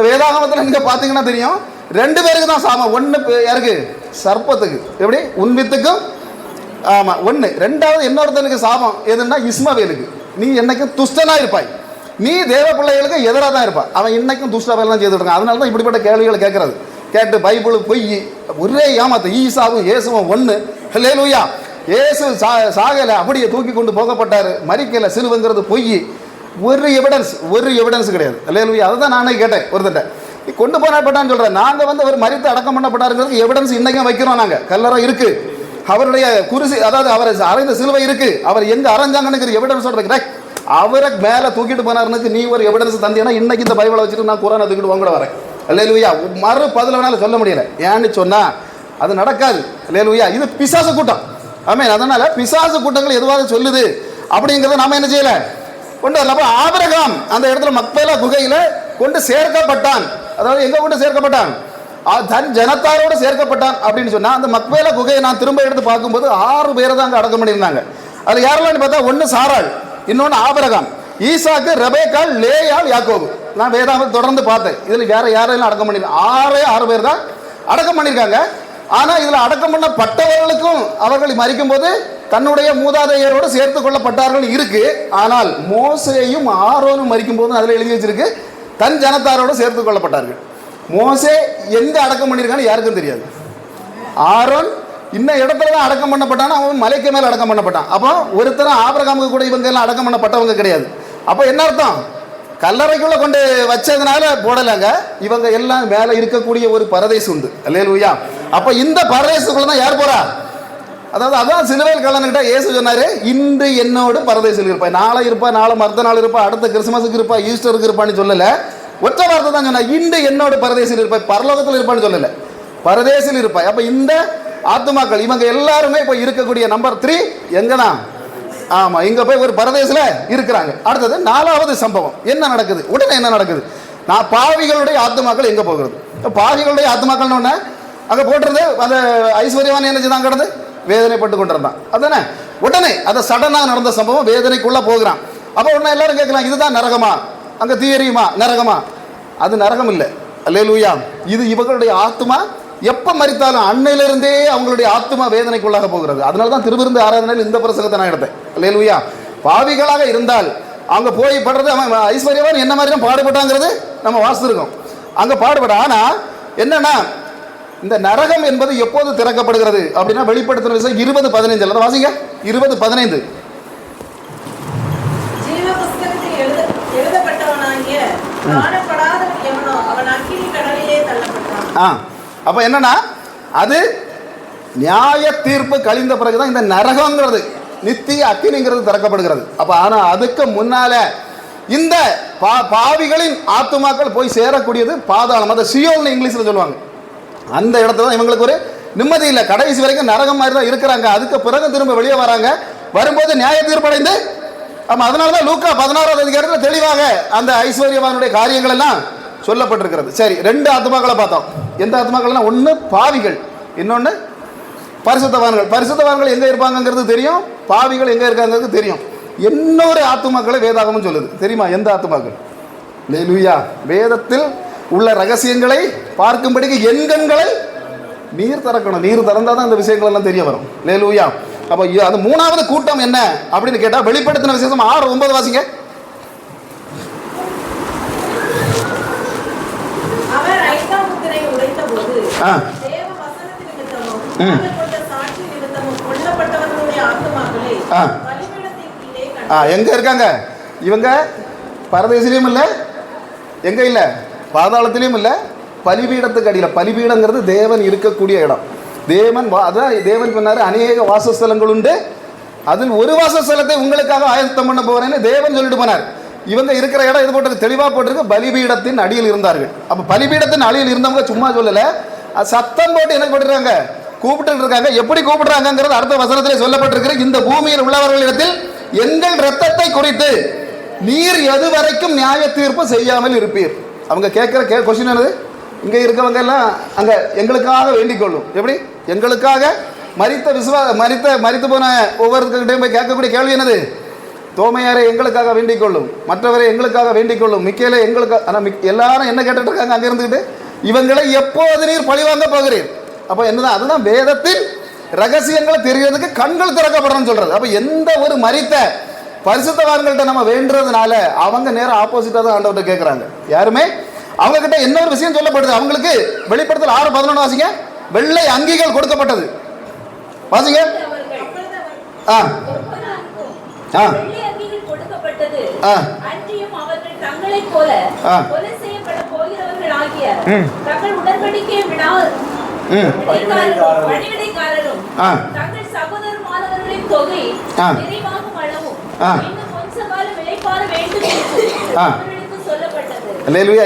Speaker 1: வேதாகமத்தில் நீங்கள் பார்த்தீங்கன்னா தெரியும், 2 பேருக்கு தான் சாபம். ஒன்று யாருக்கு? சர்ப்பத்துக்கு. எப்படி? உன்வித்துக்கும். ஆமாம், ஒன்று. 2வது இன்னொருத்தனுக்கு சாபம் எதுன்னா இஸ்மவேலுக்கு. நீ என்னைக்கும் துஷ்டனாக இருப்பாய், நீ தேவ பிள்ளைகளுக்கு எதிராக தான் இருப்பான். அவன் இன்னைக்கும் துஷ்டவேலாம் செய்துட்டு இருக்கான். அதனால தான் இப்படிப்பட்ட கேள்விகளை கேட்கறது. கேட்டு பைபிள் பொய், ஒரே ஏமாத்து. ஈசாவும் இயேசுவும் ஒன்று. ஹல்லேலூயா. இயேசு சாகலை, அப்படியே தூக்கி கொண்டு போகப்பட்டார், மரிக்கலை, சிலுவைங்கிறது பொய். ஒரு எவிடன்ஸ் கிடையாது. ஹல்லேலூயா. அதை தான் நானே கேட்டேன் ஒருத்தட்ட, நீ கொண்டு போனப்பட்டான்னு சொல்கிறேன். நாங்கள் அவர் மரித்து அடக்கம் பண்ணப்பட்டாருங்கிறதுக்கு எவிடன்ஸ் இன்றைக்கும் வைக்கிறோம். நாங்கள் கல்லறை இருக்குது, அவருடைய குருசி, அதாவது அவரை அரைந்த சிலுவை இருக்குது, அவர் எங்கே அரைஞ்சாங்கன்னு எவிடன்ஸோட வைக்கிறேன். அவரை மேலே தூக்கிட்டு போனாருன்னு நீ ஒரு எவிடன்ஸ் தந்தீங்கன்னா இன்னைக்கு இந்த பைபிளை வச்சுட்டு நான் குரானை தூக்கிட்டு உங்களோட வரேன். அல்லேலூயா. மறு பதில் வேணாலும் சொல்ல முடியல. ஏன்னு சொன்னால் அது நடக்காது. அல்லேலூயா. இது பிசாசு கூட்டம். ஆமென். அதனால் பிசாசு கூட்டங்கள் எதுவாக சொல்லுது அப்படிங்கிறத நாம் என்ன செய்யலை, கொண்டு வரல. அப்போ ஆபிரகாம் அந்த இடத்துல மக்பேலா குகையில் கொண்டு சேர்க்கப்பட்டான். அதாவது எங்கே கொண்டு சேர்க்கப்பட்டான்? தன் ஜனத்தாரோடு சேர்க்கப்பட்டான் அப்படின்னு சொன்னால், அந்த மக்பேலா குகையை நான் திரும்ப எடுத்து பார்க்கும்போது 6 பேரை தான் அங்கே அடக்கம் பண்ணியிருந்தாங்க. அது யாரெல்லாம் பார்த்தா, ஒன்று சாராள், இன்னொன்று ஆபிரகாம், ஈசாக்கு, ரெபேக்காள், லேயாள், யாக்கோபு. நான் வேதாகமத்தை தொடர்ந்து பார்த்தேன். இதில் வேற யாரெல்லாம் அடக்கம் பண்ணியிருக்காங்க? 6 பேர் தான் அடக்கம் பண்ணியிருக்காங்க. ஆனால் இதில் அடக்கம் பண்ணப்பட்டவர்களுக்கும் அவர்கள் மரிக்கும் போது தன்னுடைய மூதாதையரோடு சேர்த்து கொள்ளப்பட்டார்கள் இருக்கு. ஆனால் மோசேயும் ஆரோனும் மரிக்கும் போது அதில் எழுதி வச்சிருக்கு, தன் ஜனத்தாரோடு சேர்த்து கொள்ளப்பட்டார்கள். மோசே எங்கே அடக்கம் பண்ணியிருக்கான்னு யாருக்கும் தெரியாது. ஆரோன் இன்ன இடத்துல தான் அடக்கம் பண்ணப்பட்டான், அவன் மலைக்கு மேலே அடக்கம் பண்ணப்பட்டான். அப்போ ஒருத்தரும் ஆபிரகாமுக்கு கூட இவங்க எல்லாம் அடக்கம் பண்ணப்பட்டவங்க கிடையாது. அப்போ என்ன அர்த்தம்? கல்லறைக்குள்ள கொண்டு வச்சதுனால போடலாங்க. இவங்க எல்லாம் மேல இருக்கக்கூடிய ஒரு பரதேசு உண்டு. அல்லேலூயா. அப்ப இந்த பரதேசுக்குள்ள தான் யார் போறா? அதாவது அதான் சிலுவையில் கல்லன்கிட்ட இயேசு சொன்னாரு, இன்று என்னோடு பரதேசில் இருப்பாய். நாளை இருப்பா, நாளை மறுத்த நாள் இருப்பா, அடுத்த கிறிஸ்துமஸுக்கு இருப்பா, ஈஸ்டருக்கு இருப்பான்னு சொல்லல. ஒற்ற வார்த்தை தான் சொன்னா, இன்று என்னோடு பரதேசில் இருப்பாய். பரலோகத்தில் இருப்பான்னு சொல்லல, பரதேசில் இருப்பாய். அப்ப இந்த ஆத்துமாக்கள் இவங்க எல்லாருமே இப்ப இருக்கக்கூடிய நம்பர் 3 எங்க தான்? ஆமா, இங்க போய் ஒரு பரதேசில இருக்கிறாங்க. அடுத்தது 4வது சம்பவம் என்ன நடக்குது? உடனே என்ன நடக்குது? நான் பாவிகளுடைய ஆத்துமாக்கள் எங்க போகிறது? பாவிகளுடைய ஆத்துமாக்கள் ஒண்ணு அங்க போட்டுறது. அந்த ஐஸ்வர்யவான் என்ன செய்தான்? கிடந்து வேதனைப்பட்டு கொண்டிருந்தான். அதானே உடனே அதை சடனாக நடந்த சம்பவம், வேதனைக்குள்ள போகிறான். அப்போ உடனே எல்லாரும் கேட்கலாம், இதுதான் நரகமா? அங்க தீ எரியுமா? நரகமா? அது நரகம் இல்லை. அல்லேலூயா. இது இவங்களுடைய ஆத்மா எப்ப மரித்தாலும் அன்னையிலிருந்தே அவங்களுடைய ஆத்மா வேதனைக்குள்ளாக போகிறது. அதனால தான் திருவிருந்து ஆராதனையில் இந்த பிரசங்கத்தை நான் எடுத்தேன். அல்லேலூயா. பாவிகளாக இருந்தால் அங்க போய் படுறது, அவன் ஐஸ்வர்யவான் என்ன மாதிரி தான் பாடுபட்டாங்கிறது நம்ம வாசிச்சிருக்கோம். அங்க பாடுபட. ஆனா என்னன்னா, இந்த நரகம் என்பது எப்போது திறக்கப்படுகிறது அப்படின்னா, வெளிப்படுத்தின விஷயம் 20:15. அதை வாசிங்க. 20:15. அப்ப என்னன்னா, அது நியாய தீர்ப்பு கழிந்த பிறகுதான் இந்த நரகங்கிறது, நித்திய அக்கினிங்கிறது திறக்கப்படுகிறது. அப்ப ஆனா அதுக்கு முன்னால இந்த பாவிகளின் ஆத்துமாக்கள் போய் சேரக்கூடியது பாதாளம். அதை சியோல்னு இங்கிலீஷ்ல சொல்லுவாங்க. அந்த இடத்துல தான் இவங்களுக்கு ஒரு நிம்மதி இல்லை. கடைசி வரைக்கும் நரகம் மாதிரி தான் இருக்கிறாங்க. அதுக்கு பிறகு திரும்ப வெளியே வராங்க. வரும்போது நியாய தீர்ப்படைந்து, ஆமா, அதனால தான் லூக்கா 16வது அதிகாரத்தில் தெளிவாக அந்த ஐஸ்வர்யவானுடைய காரியங்கள் எல்லாம் சொல்லப்பட்டிருக்கிறது. சரி, 2 ஆத்மாக்களை பார்த்தோம். எந்த ஆத்மாக்கள்னா, ஒன்று பாவிகள், இன்னொன்று பரிசுத்தவான்கள். பரிசுத்தவான்கள் எங்க இருப்பாங்கிறது தெரியும், பாவிகள் எங்க இருக்காங்கிறது தெரியும். இன்னொரு ஆத்துமாக்களை வேதாகமும் சொல்லுது. தெரியுமா எந்த ஆத்துமாக்கள்? அல்லேலூயா. வேதத்தில் உள்ள ரகசியங்களை பார்க்கும்படிக்கு என் கண்களை நீர் திறக்கணும். நீர் திறந்தால் தான் இந்த விஷயங்கள் எல்லாம் தெரிய வரும். அல்லேலூயா. அப்போ அது 3வது கூட்டம் என்ன அப்படின்னு கேட்டா, வெளிப்படுத்தின விசேஷம் 6:9 வாசிங்க. எங்க இருக்காங்க இவங்க? பரதேசிலையும் இல்லை, எங்க இல்லை பாதாளத்திலையும் இல்லை, பலிபீடத்துக்கு அடியில். பலிபீடங்கிறது தேவன் இருக்கக்கூடிய இடம். தேவன் அதான் தேவன் சொன்னாரு, அநேக வாசஸ்தலங்கள் உண்டு, அதில் ஒரு வாசஸ்தலத்தை உங்களுக்காக ஆயத்தம் பண்ண போறேன்னு தேவன் சொல்லிட்டு போனார். இவங்க இருக்கிற இடம் இது போட்டு தெளிவா போட்டிருக்கு, பலிபீடத்தின் அடியில் இருந்தார்கள். அப்ப பலிபீடத்தின் அடியில் இருந்தவங்க சும்மா சொல்லல, சத்தம் போட்டு என்ன பண்ணிருக்காங்க? கூப்பிட்டு இருக்காங்க. எப்படி கூப்பிடுறாங்கிறது அடுத்த வசனத்திலே சொல்லப்பட்டிருக்கிற, இந்த பூமியில் உள்ளவர்களிடத்தில் எங்கள் ரத்தத்தை குறித்து நீர் எது வரைக்கும் நியாய தீர்ப்பு செய்யாமல் இருப்பீர். அவங்க கேட்கிற கொஸ்டின் என்னது? இங்க இருக்கவங்க எல்லாம் அங்க எங்களுக்காக வேண்டிக் கொள்ளும். எப்படி? எங்களுக்காக மரித்து போன ஒவ்வொருத்தர்கிட்டையும் போய் கேட்கக்கூடிய கேள்வி என்னது? தோமையாரை எங்களுக்காக வேண்டிக் கொள்ளும், மற்றவரை எங்களுக்காக வேண்டிக் கொள்ளும், மிக்கேலே எங்களுக்காக. ஆனால் எல்லாரும் என்ன கேட்டுட்டு இருக்காங்க அங்க இருந்துக்கிட்டு? இவங்களை எப்போது நீர் பழிவாங்க போகிறீர்? அப்ப என்னதான்? அதுதான் வேதத்தின் ரகசியங்களை தெரியறதுக்கு கண்கள் திறக்கப்படணும்னு சொல்றது. அப்ப எந்த ஒரு மரித்த பரிசுத்தவான்கள்ட்ட நம்ம வேண்டுறதுனால அவங்க நேரம் ஆப்போசிட்டா தான் ஆண்டவர்கிட்ட கேட்கறாங்க. யாருமே அவங்க கிட்ட என்ன ஒரு விஷயம் சொல்லப்படுது அவங்களுக்கு? வெளிப்படுத்தல் 6:11 வாசிங்க. வெள்ளை அங்கிகள் கொடுக்கப்பட்டது. வாசிங்க.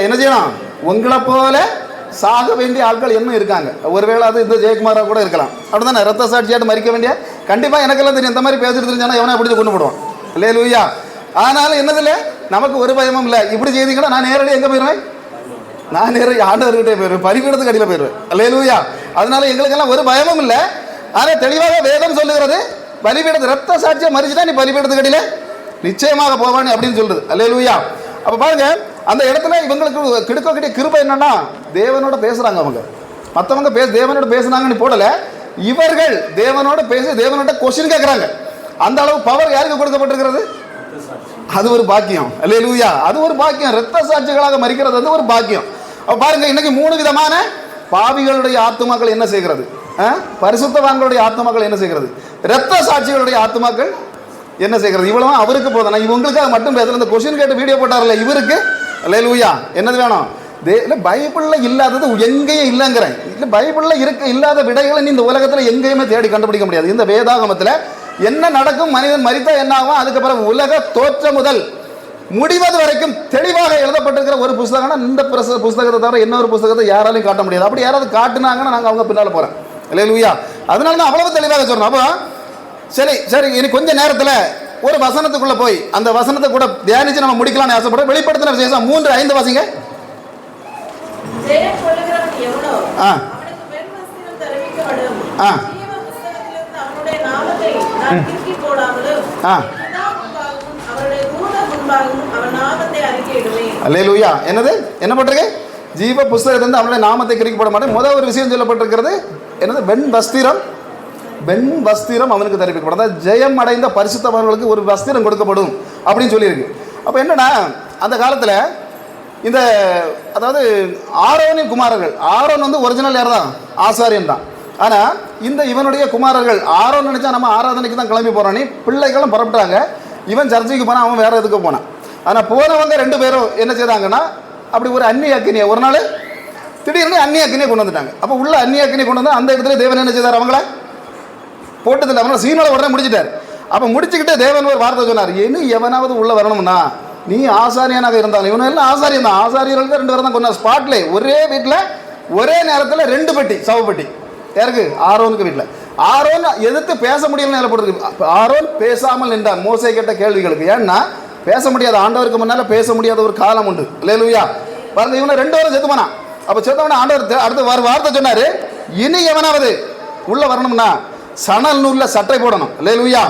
Speaker 1: என்ன செய்யணும்? உங்களை போல சாக வேண்டிய ஆட்கள் என்ன இருக்காங்க. ஒருவேளை அது இந்த ஜெயக்குமாரா கூட இருக்கலாம். அப்படிதானே? ரத்த சாட்சியாட்டு மறிக்க வேண்டிய, கண்டிப்பா எனக்கெல்லாம் தெரியும், இந்த மாதிரி பேசிட்டு தெரிஞ்சானா எவனை பிடிச்சி கொண்டு போடுவான். அல்லேலூயா. ஆனாலும் என்னதில்ல, நமக்கு ஒரு பயமும் இல்லை. இப்படி செய்தீங்கன்னா நான் நேரடியாக எங்க போயிடுவேன்? நான் நேரடி ஆண்டவர்கிட்டே போயிடுவேன், பலிபீடத்துக்கு அடியில் போயிடுவேன். அல்லேலூயா. அதனால எங்களுக்கெல்லாம் ஒரு பயமும் இல்லை. ஆனா தெளிவாக வேதம் சொல்லுகிறது, பலிபீடத்து ரத்த சாட்சியா மறிச்சுட்டா நீ பலிபீடத்துக்கு அடியில் நிச்சயமாக போவானே அப்படின்னு சொல்றது. அல்லேலூயா. அப்ப பாருங்க, அந்த இடத்துல இவங்களுக்கு கிடைக்கக்கூடிய கிருபை என்னன்னா, தேவனோட பேசுறாங்க. அவங்க மற்றவங்க தேவனோட பேசுனாங்கன்னு போடல, இவர்கள் தேவனோட பேசி தேவனோட கொஸ்டின் கேட்கறாங்க. அந்த அளவு பவர் யாருக்கு கொடுக்கப்பட்டிருக்கிறது? அது ஒரு பாக்கியம். அல்லேலூயா. அது ஒரு பாக்கியம். இரத்த சாட்சிகளாக மரிக்கிறது வந்து ஒரு பாக்கியம். அப்ப பாருங்க, இன்னைக்கு 3 விதமான பாவிகளுடைய ஆத்துமாக்கள் என்ன செய்கிறது? பரிசுத்தவான்களுடைய ஆத்துமாக்கள் என்ன செய்கிறது? இரத்த சாட்சிகளுடைய ஆத்துமாக்கள் என்ன செய்கிறது? இவ்வளவு அவருக்கு போதும். நான் இவங்களுக்காக மட்டும் பேசல. இந்த கொஸ்டின் கேட்டு வீடியோ போட்டார்ல இவருக்கு, அல்லேலூயா, என்னது வேணும்? இல்லை பைபிளில் இல்லாதது எங்கேயும் இல்லைங்கிறேன். இல்லை பைபிளில் இல்லாத விடைகளை நீ இந்த உலகத்தில் எங்கேயுமே தேடி கண்டுபிடிக்க முடியாது. இந்த வேதாகமத்தில் என்ன நடக்கும், மனிதன் மரித்தா என்ன ஆகும், அதுக்கப்புறம் உலக தோற்றம் முதல் முடிவது வரைக்கும் தெளிவாக எழுதப்பட்டிருக்கிற ஒரு புஸ்தகம்னா இந்த புஸ்தகத்தை தவிர இன்னொரு புஸ்தகத்தை யாராலையும் காட்ட முடியாது. அப்படி யாராவது காட்டுனாங்கன்னா நாங்கள் அவங்க பின்னால் போகிறோம். அல்லேலூயா. அதனால தான் அவ்வளவு தெளிவாக சொல்கிறோம். அப்போ சரி இனி கொஞ்ச நேரத்தில் ஒரு வசனத்துக்குள்ளே போய் அந்த வசனத்தை கூட தியானித்து நம்ம முடிக்கலாம்னு ஆசைப்படுறோம். வெளிப்படுத்தின விசேஷம் 3:5 வாசிங்க. அல்லேலூயா. என்னது என்ன பட்டிருக்கு? ஜீவ புஸ்தகத்திலிருந்து அவனுடைய நாமத்தை கிறுக்கி போட மாட்டேன். முதல் ஒரு விஷயம் சொல்லப்பட்டிருக்கிறது என்னது? வெண் வஸ்திரம் அவனுக்கு தரிப்பிக்கப்படும். அதாவது ஜெயம் அடைந்த பரிசுத்தவர்களுக்கு ஒரு வஸ்திரம் கொடுக்கப்படும் அப்படின்னு சொல்லியிருக்கு. அப்போ என்னன்னா, அந்த காலத்தில் இந்த அதாவது ஆரோனின் குமாரர்கள், ஆரோன் வந்து ஒரிஜினல் யார் தான்? ஆசாரியன் தான். ஆனால் இந்த இவனுடைய குமாரர்கள், ஆரோன் நினைச்சா நம்ம ஆராதனைக்கு தான் கிளம்பி போகிறானே, பிள்ளைகளும் புறப்பட்டாங்க. இவன் சர்ச்சைக்கு போனான், அவன் வேற எதுக்கு போனான். ஆனால் போனவங்க 2 பேரும் என்ன செய்தாங்கன்னா, அப்படி ஒரு அந்நிய அக்கினியை ஒரு நாள் திடீர்னு அந்நிய அக்கினியை கொண்டு வந்துட்டாங்க. அப்போ உள்ள அந்நிய அக்கினியை கொண்டு வந்து அந்த இடத்துல தேவன் என்ன செய்தார்? அவங்கள போட்டதில்லை, அவங்கள சீனோட உடனே முடிச்சிட்டார். அப்போ முடிச்சுக்கிட்டு தேவன் ஒரு வார்த்தை சொன்னார், இனி எவனாவது உள்ள வரணும்னா நீ ஆசாரியனாக இருந்தாலும், இவனும் எல்லாம் ஆசாரியன் தான். ஆசாரியர்கள் 2 பேரும் தான் கொண்டார். ஸ்பாட்ல ஒரே வீட்டில் ஒரே நேரத்தில் 2 பெட்டி, சவப்பெட்டி. யாருக்கு? ஆரோனுக்கு வீட்டில். ஆரோன் எதிர்த்து பேச முடியலன்னு நிலப்பட்டிருக்கு. ஆரோன் பேசாமல் நின்றான் மோசே கேட்ட கேள்விகளுக்கு. ஏன்னா பேச முடியாத, ஆண்டவருக்கு முன்னால் பேச முடியாத ஒரு காலம் உண்டு. அல்லேலூயா. பாருங்க, இவனை 2 பேரும் செத்து போனான். அப்போ செத்தவன ஆண்டவர் அடுத்து வார்த்தை சொன்னாரு, இனி எவனாவது உள்ள வரணும்னா சணல் நூல்ல சட்டை போடணும். அல்லேலூயா.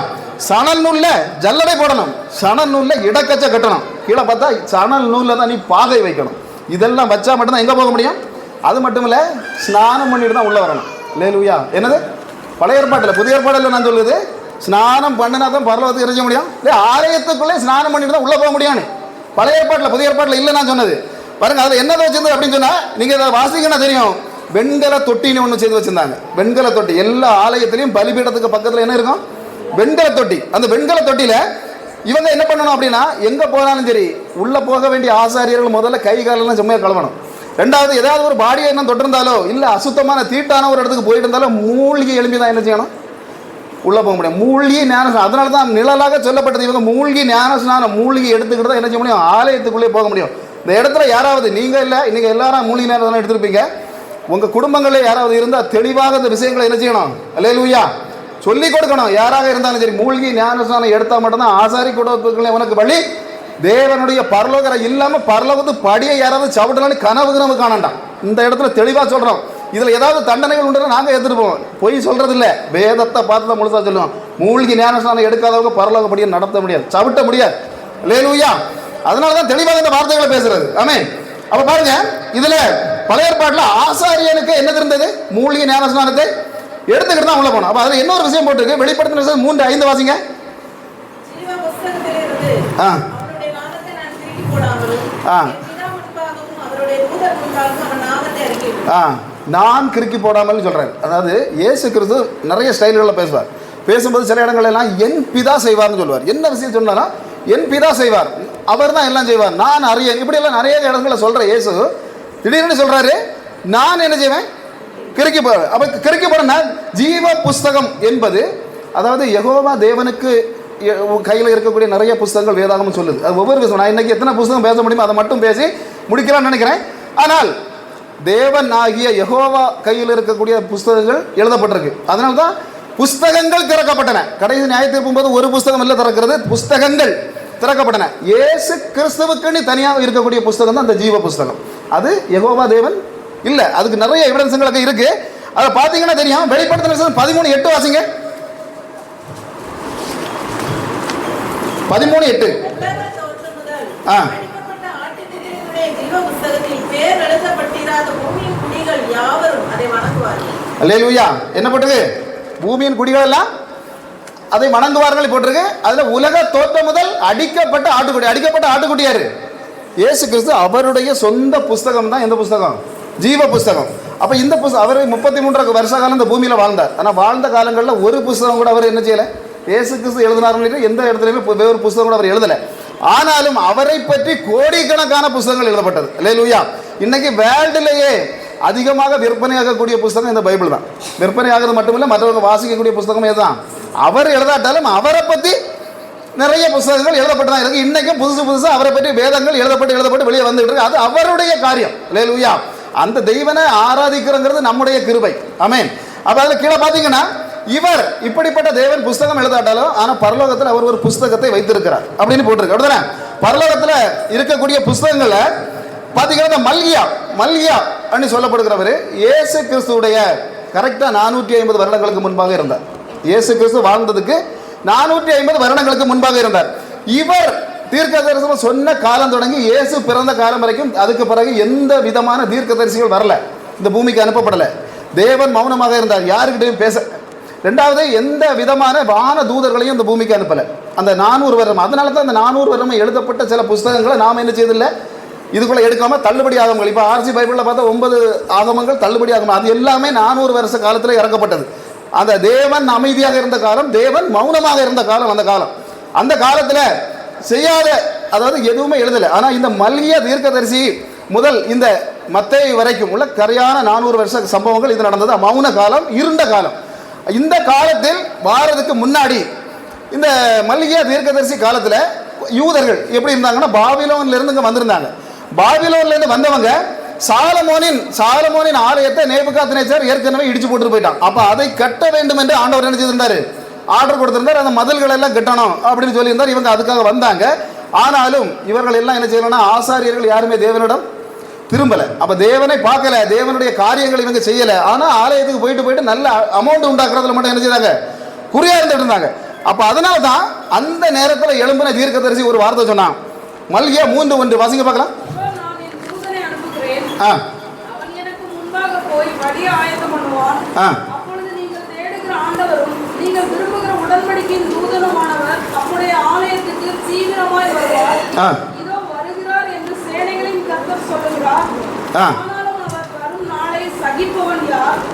Speaker 1: சணல் நூல்ல ஜல்லடை போடணும், சணல் நூல்ல இடக்கச்ச கட்டணும், கீழே பார்த்தா சணல் நூல்ல தான் நீ பாகை வைக்கணும். இதெல்லாம் வச்சா மட்டும்தான் எங்க போக முடியும். அது மட்டும் இல்ல, ஸ்நானம் பண்ணிட்டு தான் உள்ள வரணும். அல்லேலூயா. என்னது? பழைய ஏற்பாட்டில். புதிய ஏற்பாட்டில் நான் சொல்லுது, ஸ்நானம் பண்ணினா தான் பரலோகத்துக்கு இறைஞ்ச முடியும். இல்லை ஆலயத்துக்குள்ளே ஸ்நானம் பண்ணிட்டு தான் உள்ள போக முடியும். பழைய ஏற்பாட்டில். புதிய ஏற்பாட்டில் இல்லை நான் சொன்னது. பாருங்க, அதில் என்னதை வச்சிருந்தது அப்படின்னு சொன்னா, நீங்க இதை வாசிங்கன்னா தெரியும். வெண்கல தொட்டின்னு ஒன்று செய்து வச்சிருந்தாங்க. வெண்கல தொட்டி எல்லா ஆலயத்திலையும் பலிபீடத்துக்கு பக்கத்தில் என்ன இருக்கும்? வெண்கல தொட்டி. அந்த வெண்கல தொட்டியில இவங்க என்ன பண்ணணும் அப்படின்னா, எங்க போனாலும் சரி உள்ள போக வேண்டிய ஆசாரியர்கள் முதல்ல கை காலெல்லாம் செம்மையா கழுவணும். 2வது, ஏதாவது ஒரு பாடியை என்ன தொட்டிருந்தாலோ இல்லை அசுத்தமான தீட்டான ஒரு இடத்துக்கு போயிட்டு இருந்தாலும் மூழ்கி எழுப்பி தான் என்ன செய்யணும்? உள்ள போக முடியும். மூழ்கி ஞானஸ்நானம். அதனால தான் நிழலாக சொல்லப்பட்டது, இவங்க மூழ்கி ஞானஸ்நானம் மூழ்கி எடுத்துக்கிட்டு தான் என்ன செய்ய முடியும்? ஆலயத்துக்குள்ளே போக முடியும். இந்த இடத்துல யாராவது, நீங்க இல்லை, இன்னைக்கு எல்லாரும் மூழ்கி நேரம் எடுத்திருப்பீங்க. உங்க குடும்பங்களே யாராவது இருந்தால் தெளிவாக இந்த விஷயங்களை என்ன செய்யணும்? அல்லேலூயா, சொல்லிக் கொடுக்கணும். யாராக இருந்தாலும் சரி, மூழ்கி ஞானஸ்நானம் எடுத்தால் மட்டும்தான் ஆசாரி குடும்பத்துக்குள்ளே உனக்கு வழி. தேவனுடைய பரலோகரை இல்லாமல் பரலோகத்து படியை யாராவது சவிட்டலான்னு கனவு காணண்டாம். இந்த இடத்துல தெளிவாக சொல்கிறோம். இதில் ஏதாவது தண்டனைகள் உண்டுன்னா நாங்கள் எடுத்துகிட்டு போவோம். பொய் சொல்கிறது இல்லை, வேதத்தை பார்த்து தான் முழுசாக சொல்லுவோம். மூழ்கி ஞானஸ்நானம் எடுக்காதவங்க பரலோக படியை நடத்த முடியாது, சவிட்ட முடியாது. அல்லேலூயா. அதனால தான் தெளிவாக இந்த வார்த்தைகளை பேசுறது. ஆமென். அப்போ பாருங்க, இதில் பழைய ஏற்பாட்டில் ஆசாரியனுக்கு என்ன இருந்தது? மூழ்கி ஞானஸ்நானத்தை எடுத்துக்கிட்டு தான் உள்ள போனோம். அப்போ அதில் இன்னொரு விஷயம் போட்டிருக்கு. வெளிப்படுத்தின 3:5 வாசிங்க. நான் கிறுக்கி போடாமல் சொல்றேன். அதாவது இயேசு கிறிஸ்து நிறைய ஸ்டைல்களில் பேசுவார். பேசும்போது சில இடங்கள் எல்லாம் என் பிதா செய்வார்னு சொல்லுவார். என்ன விஷயம் சொன்னா, என் பிதா செய்வார், அவர் தான் எல்லாம் செய்வார், நான் அறியேன், இப்படி எல்லாம் நிறைய இடங்களை சொல்ற இயேசு திடீர்னு சொல்றாரு, நான் என்ன செய்வேன்? கிறுக்கி போடுவேன். அப்ப கிறுக்கி போட ஜீவ புஸ்தகம் என்பது, அதாவது யெகோவா தேவனுக்கு கையில் இருக்கக்கூடிய நிறைய புஸ்தகங்கள் வேதாகமும் சொல்லுது. அது ஒவ்வொரு விஷயம். நான் இன்னைக்கு எத்தனை புஸ்தகம் பேச முடியுமோ அதை மட்டும் பேசி முடிக்கலாம்னு நினைக்கிறேன். ஆனால் தேவன் ஆகிய யெகோவா கையில் இருக்கக்கூடிய புஸ்தகங்கள் எழுதப்பட்டிருக்கு. அதனால தான் புஸ்தகங்கள் திறக்கப்பட்டன. கடைசி நியாயத்தீர்ப்பும் போது ஒரு புஸ்தகம் இல்லை திறக்கிறது, புஸ்தகங்கள் திறக்கப்பட்டன. இயேசு கிறிஸ்துவுக்கு தனியாக இருக்கக்கூடிய புஸ்தகம் தான் அந்த ஜீவ புஸ்தகம். அது யெகோவா தேவன் இல்லை. அதுக்கு நிறைய எவிடன்ஸ்களுக்கு இருக்கு. அதை பார்த்தீங்கன்னா தெரியும். வெளிப்படுத்தின 13:8 வாசிங்க. 13:8. அல்லேலூயா. என்ன போட்டிருக்கு? பூமியின் குடிகள் எல்லாம் அதை வணங்குவார்கள் போட்டிருக்கு. அதுல உலக தோற்றம் முதல் அடிக்கப்பட்ட ஆட்டுக்குடி. அடிக்கப்பட்ட ஆட்டுக்குடி யாரு? இயேசு கிறிஸ்து. அவருடைய சொந்த புஸ்தகம் தான் எந்த புஸ்தகம்? ஜீவ புஸ்தகம். அப்ப இந்த புஸ்தகம், அவர் 33 வருஷ காலம் இந்த பூமியில வாழ்ந்தார். ஆனா வாழ்ந்த காலங்களில் ஒரு புஸ்தகம் கூட அவர் என்ன செய்யல? இயேசு கிறிஸ்து எழுதினார் எந்த இடத்துலையுமே வேறு புஸ்தகம் கூட அவர் எழுதலை. ஆனாலும் அவரை பற்றி கோடிக்கணக்கான புஸ்தகங்கள் எழுதப்பட்டது. அல்லேலூயா. இன்னைக்கு வேர்ல்டுலேயே அதிகமாக விற்பனையாகக்கூடிய புஸ்தகம் இந்த பைபிள் தான். விற்பனையாகிறது மட்டுமில்லை, மற்றவங்க வாசிக்கக்கூடிய புஸ்தகம் இதுதான். அவர் எழுதாட்டாலும் அவரை பற்றி நிறைய புஸ்தகங்கள் எழுதப்பட்டு தான் இருக்கு. இன்னைக்கும் புதுசாக அவரை பற்றி வேதங்கள் எழுதப்பட்டு வெளியே வந்துட்டு இருக்கு. அது அவருடைய காரியம். அல்லேலூயா. அந்த தெய்வனை ஆராதிக்கிறங்கிறது நம்முடைய கிருபை. ஆமென். அப்போ அதில் கீழே பார்த்தீங்கன்னா, இவர் இப்படிப்பட்ட தேவன் புஸ்தகம் எழுதாட்டாலும் ஆனால் பரலோகத்தில் அவர் ஒரு புஸ்தகத்தை வைத்திருக்கிறார் அப்படின்னு போட்டிருக்கு. அப்படிதானே? பரலோகத்தில் இருக்கக்கூடிய புஸ்தகங்களை பார்த்தீங்கன்னா மல்கியா அப்படின்னு சொல்லப்படுகிறவர் இயேசு கிறிஸ்துடைய கரெக்டாக 450 வருடங்களுக்கு முன்பாக இருந்தார். இயேசு கிறிஸ்து வாழ்ந்ததுக்கு 450 வருடங்களுக்கு முன்பாக இருந்தார். இவர் தீர்க்கதரிசனம் சொன்ன காலம் தொடங்கி இயேசு பிறந்த காலம் வரைக்கும் அதுக்கு பிறகு எந்த விதமான தீர்க்கதரிசிகள் வரல, இந்த பூமிக்கு அனுப்பப்படலை. தேவன் மௌனமாக இருந்தார், யாருக்கிட்டையும் பேச. ரெண்டாவது, எந்த விதமான வான தூதர்களையும் இந்த பூமிக்கு அனுப்பலை அந்த 400 வருடம். அதனால தான் அந்த 400 வருடம் எழுதப்பட்ட சில புஸ்தகங்களை நாம் என்ன செய்யதில்லை, இதுக்குள்ளே எடுக்காமல் தள்ளுபடி ஆகமங்கள். இப்போ ஆர்சி பைபிளில் பார்த்தா 9 ஆகமங்கள் தள்ளுபடி ஆகணும். அது எல்லாமே 400 வருஷ காலத்தில் இறக்கப்பட்டது. அந்த தேவன் அமைதியாக இருந்த காலம், தேவன் மௌனமாக இருந்த காலம். அந்த காலத்தில் செய்யாத, அதாவது எதுவுமே எழுதலை. ஆனால் இந்த மல்கியா தீர்க்கதரிசி முதல் இந்த மத்தேயு வரைக்கும் உள்ள கரையான 400 வருஷ சம்பவங்கள் இது நடந்தது. மௌன காலம், இருண்ட காலம். இந்த காலத்தில் வாரதுக்கு முன்னாடி இந்த மல்கியா தீர்க்கதரிசி காலத்தில் யூதர்கள் எப்படி இருந்தாங்கன்னா, பாபிலோன்லேருந்து இங்கே வந்திருந்தாங்க. பாபிலோன்லேருந்து வந்தவங்க சாலமோனின் ஆலயத்தை நேபுகாத்நேச்சார் ஏற்கனவே இடிச்சு போட்டு போயிட்டான். அப்போ அதை கட்ட வேண்டும் என்று ஆண்டவர் என்ன செய்திருந்தார், ஆர்டர் கொடுத்திருந்தார். அந்த மதில்கள் எல்லாம் கட்டணும் அப்படின்னு சொல்லியிருந்தார். இவங்க அதுக்காக வந்தாங்க. ஆனாலும் இவர்கள் எல்லாம் என்ன செய்யணும்னா, ஆசாரியர்கள் யாருமே தேவனிடம் திரும்பலை. அப்போ தேவனை பார்க்கல, தேவனுடைய காரியங்கள் இவங்க செய்யலை. ஆனால் ஆலயத்துக்கு போயிட்டு நல்ல அமௌண்ட் உண்டாக்குறதுல மட்டும் என்ன செய்றாங்க, குறியா இருந்துட்டு இருந்தாங்க. அப்போ அதனால தான் அந்த நேரத்தில் எழும்பின தீர்க்கதரிசி ஒரு வார்த்தை சொன்னான். மல்கியா 3:1 வாசிங்க பார்க்கலாம்.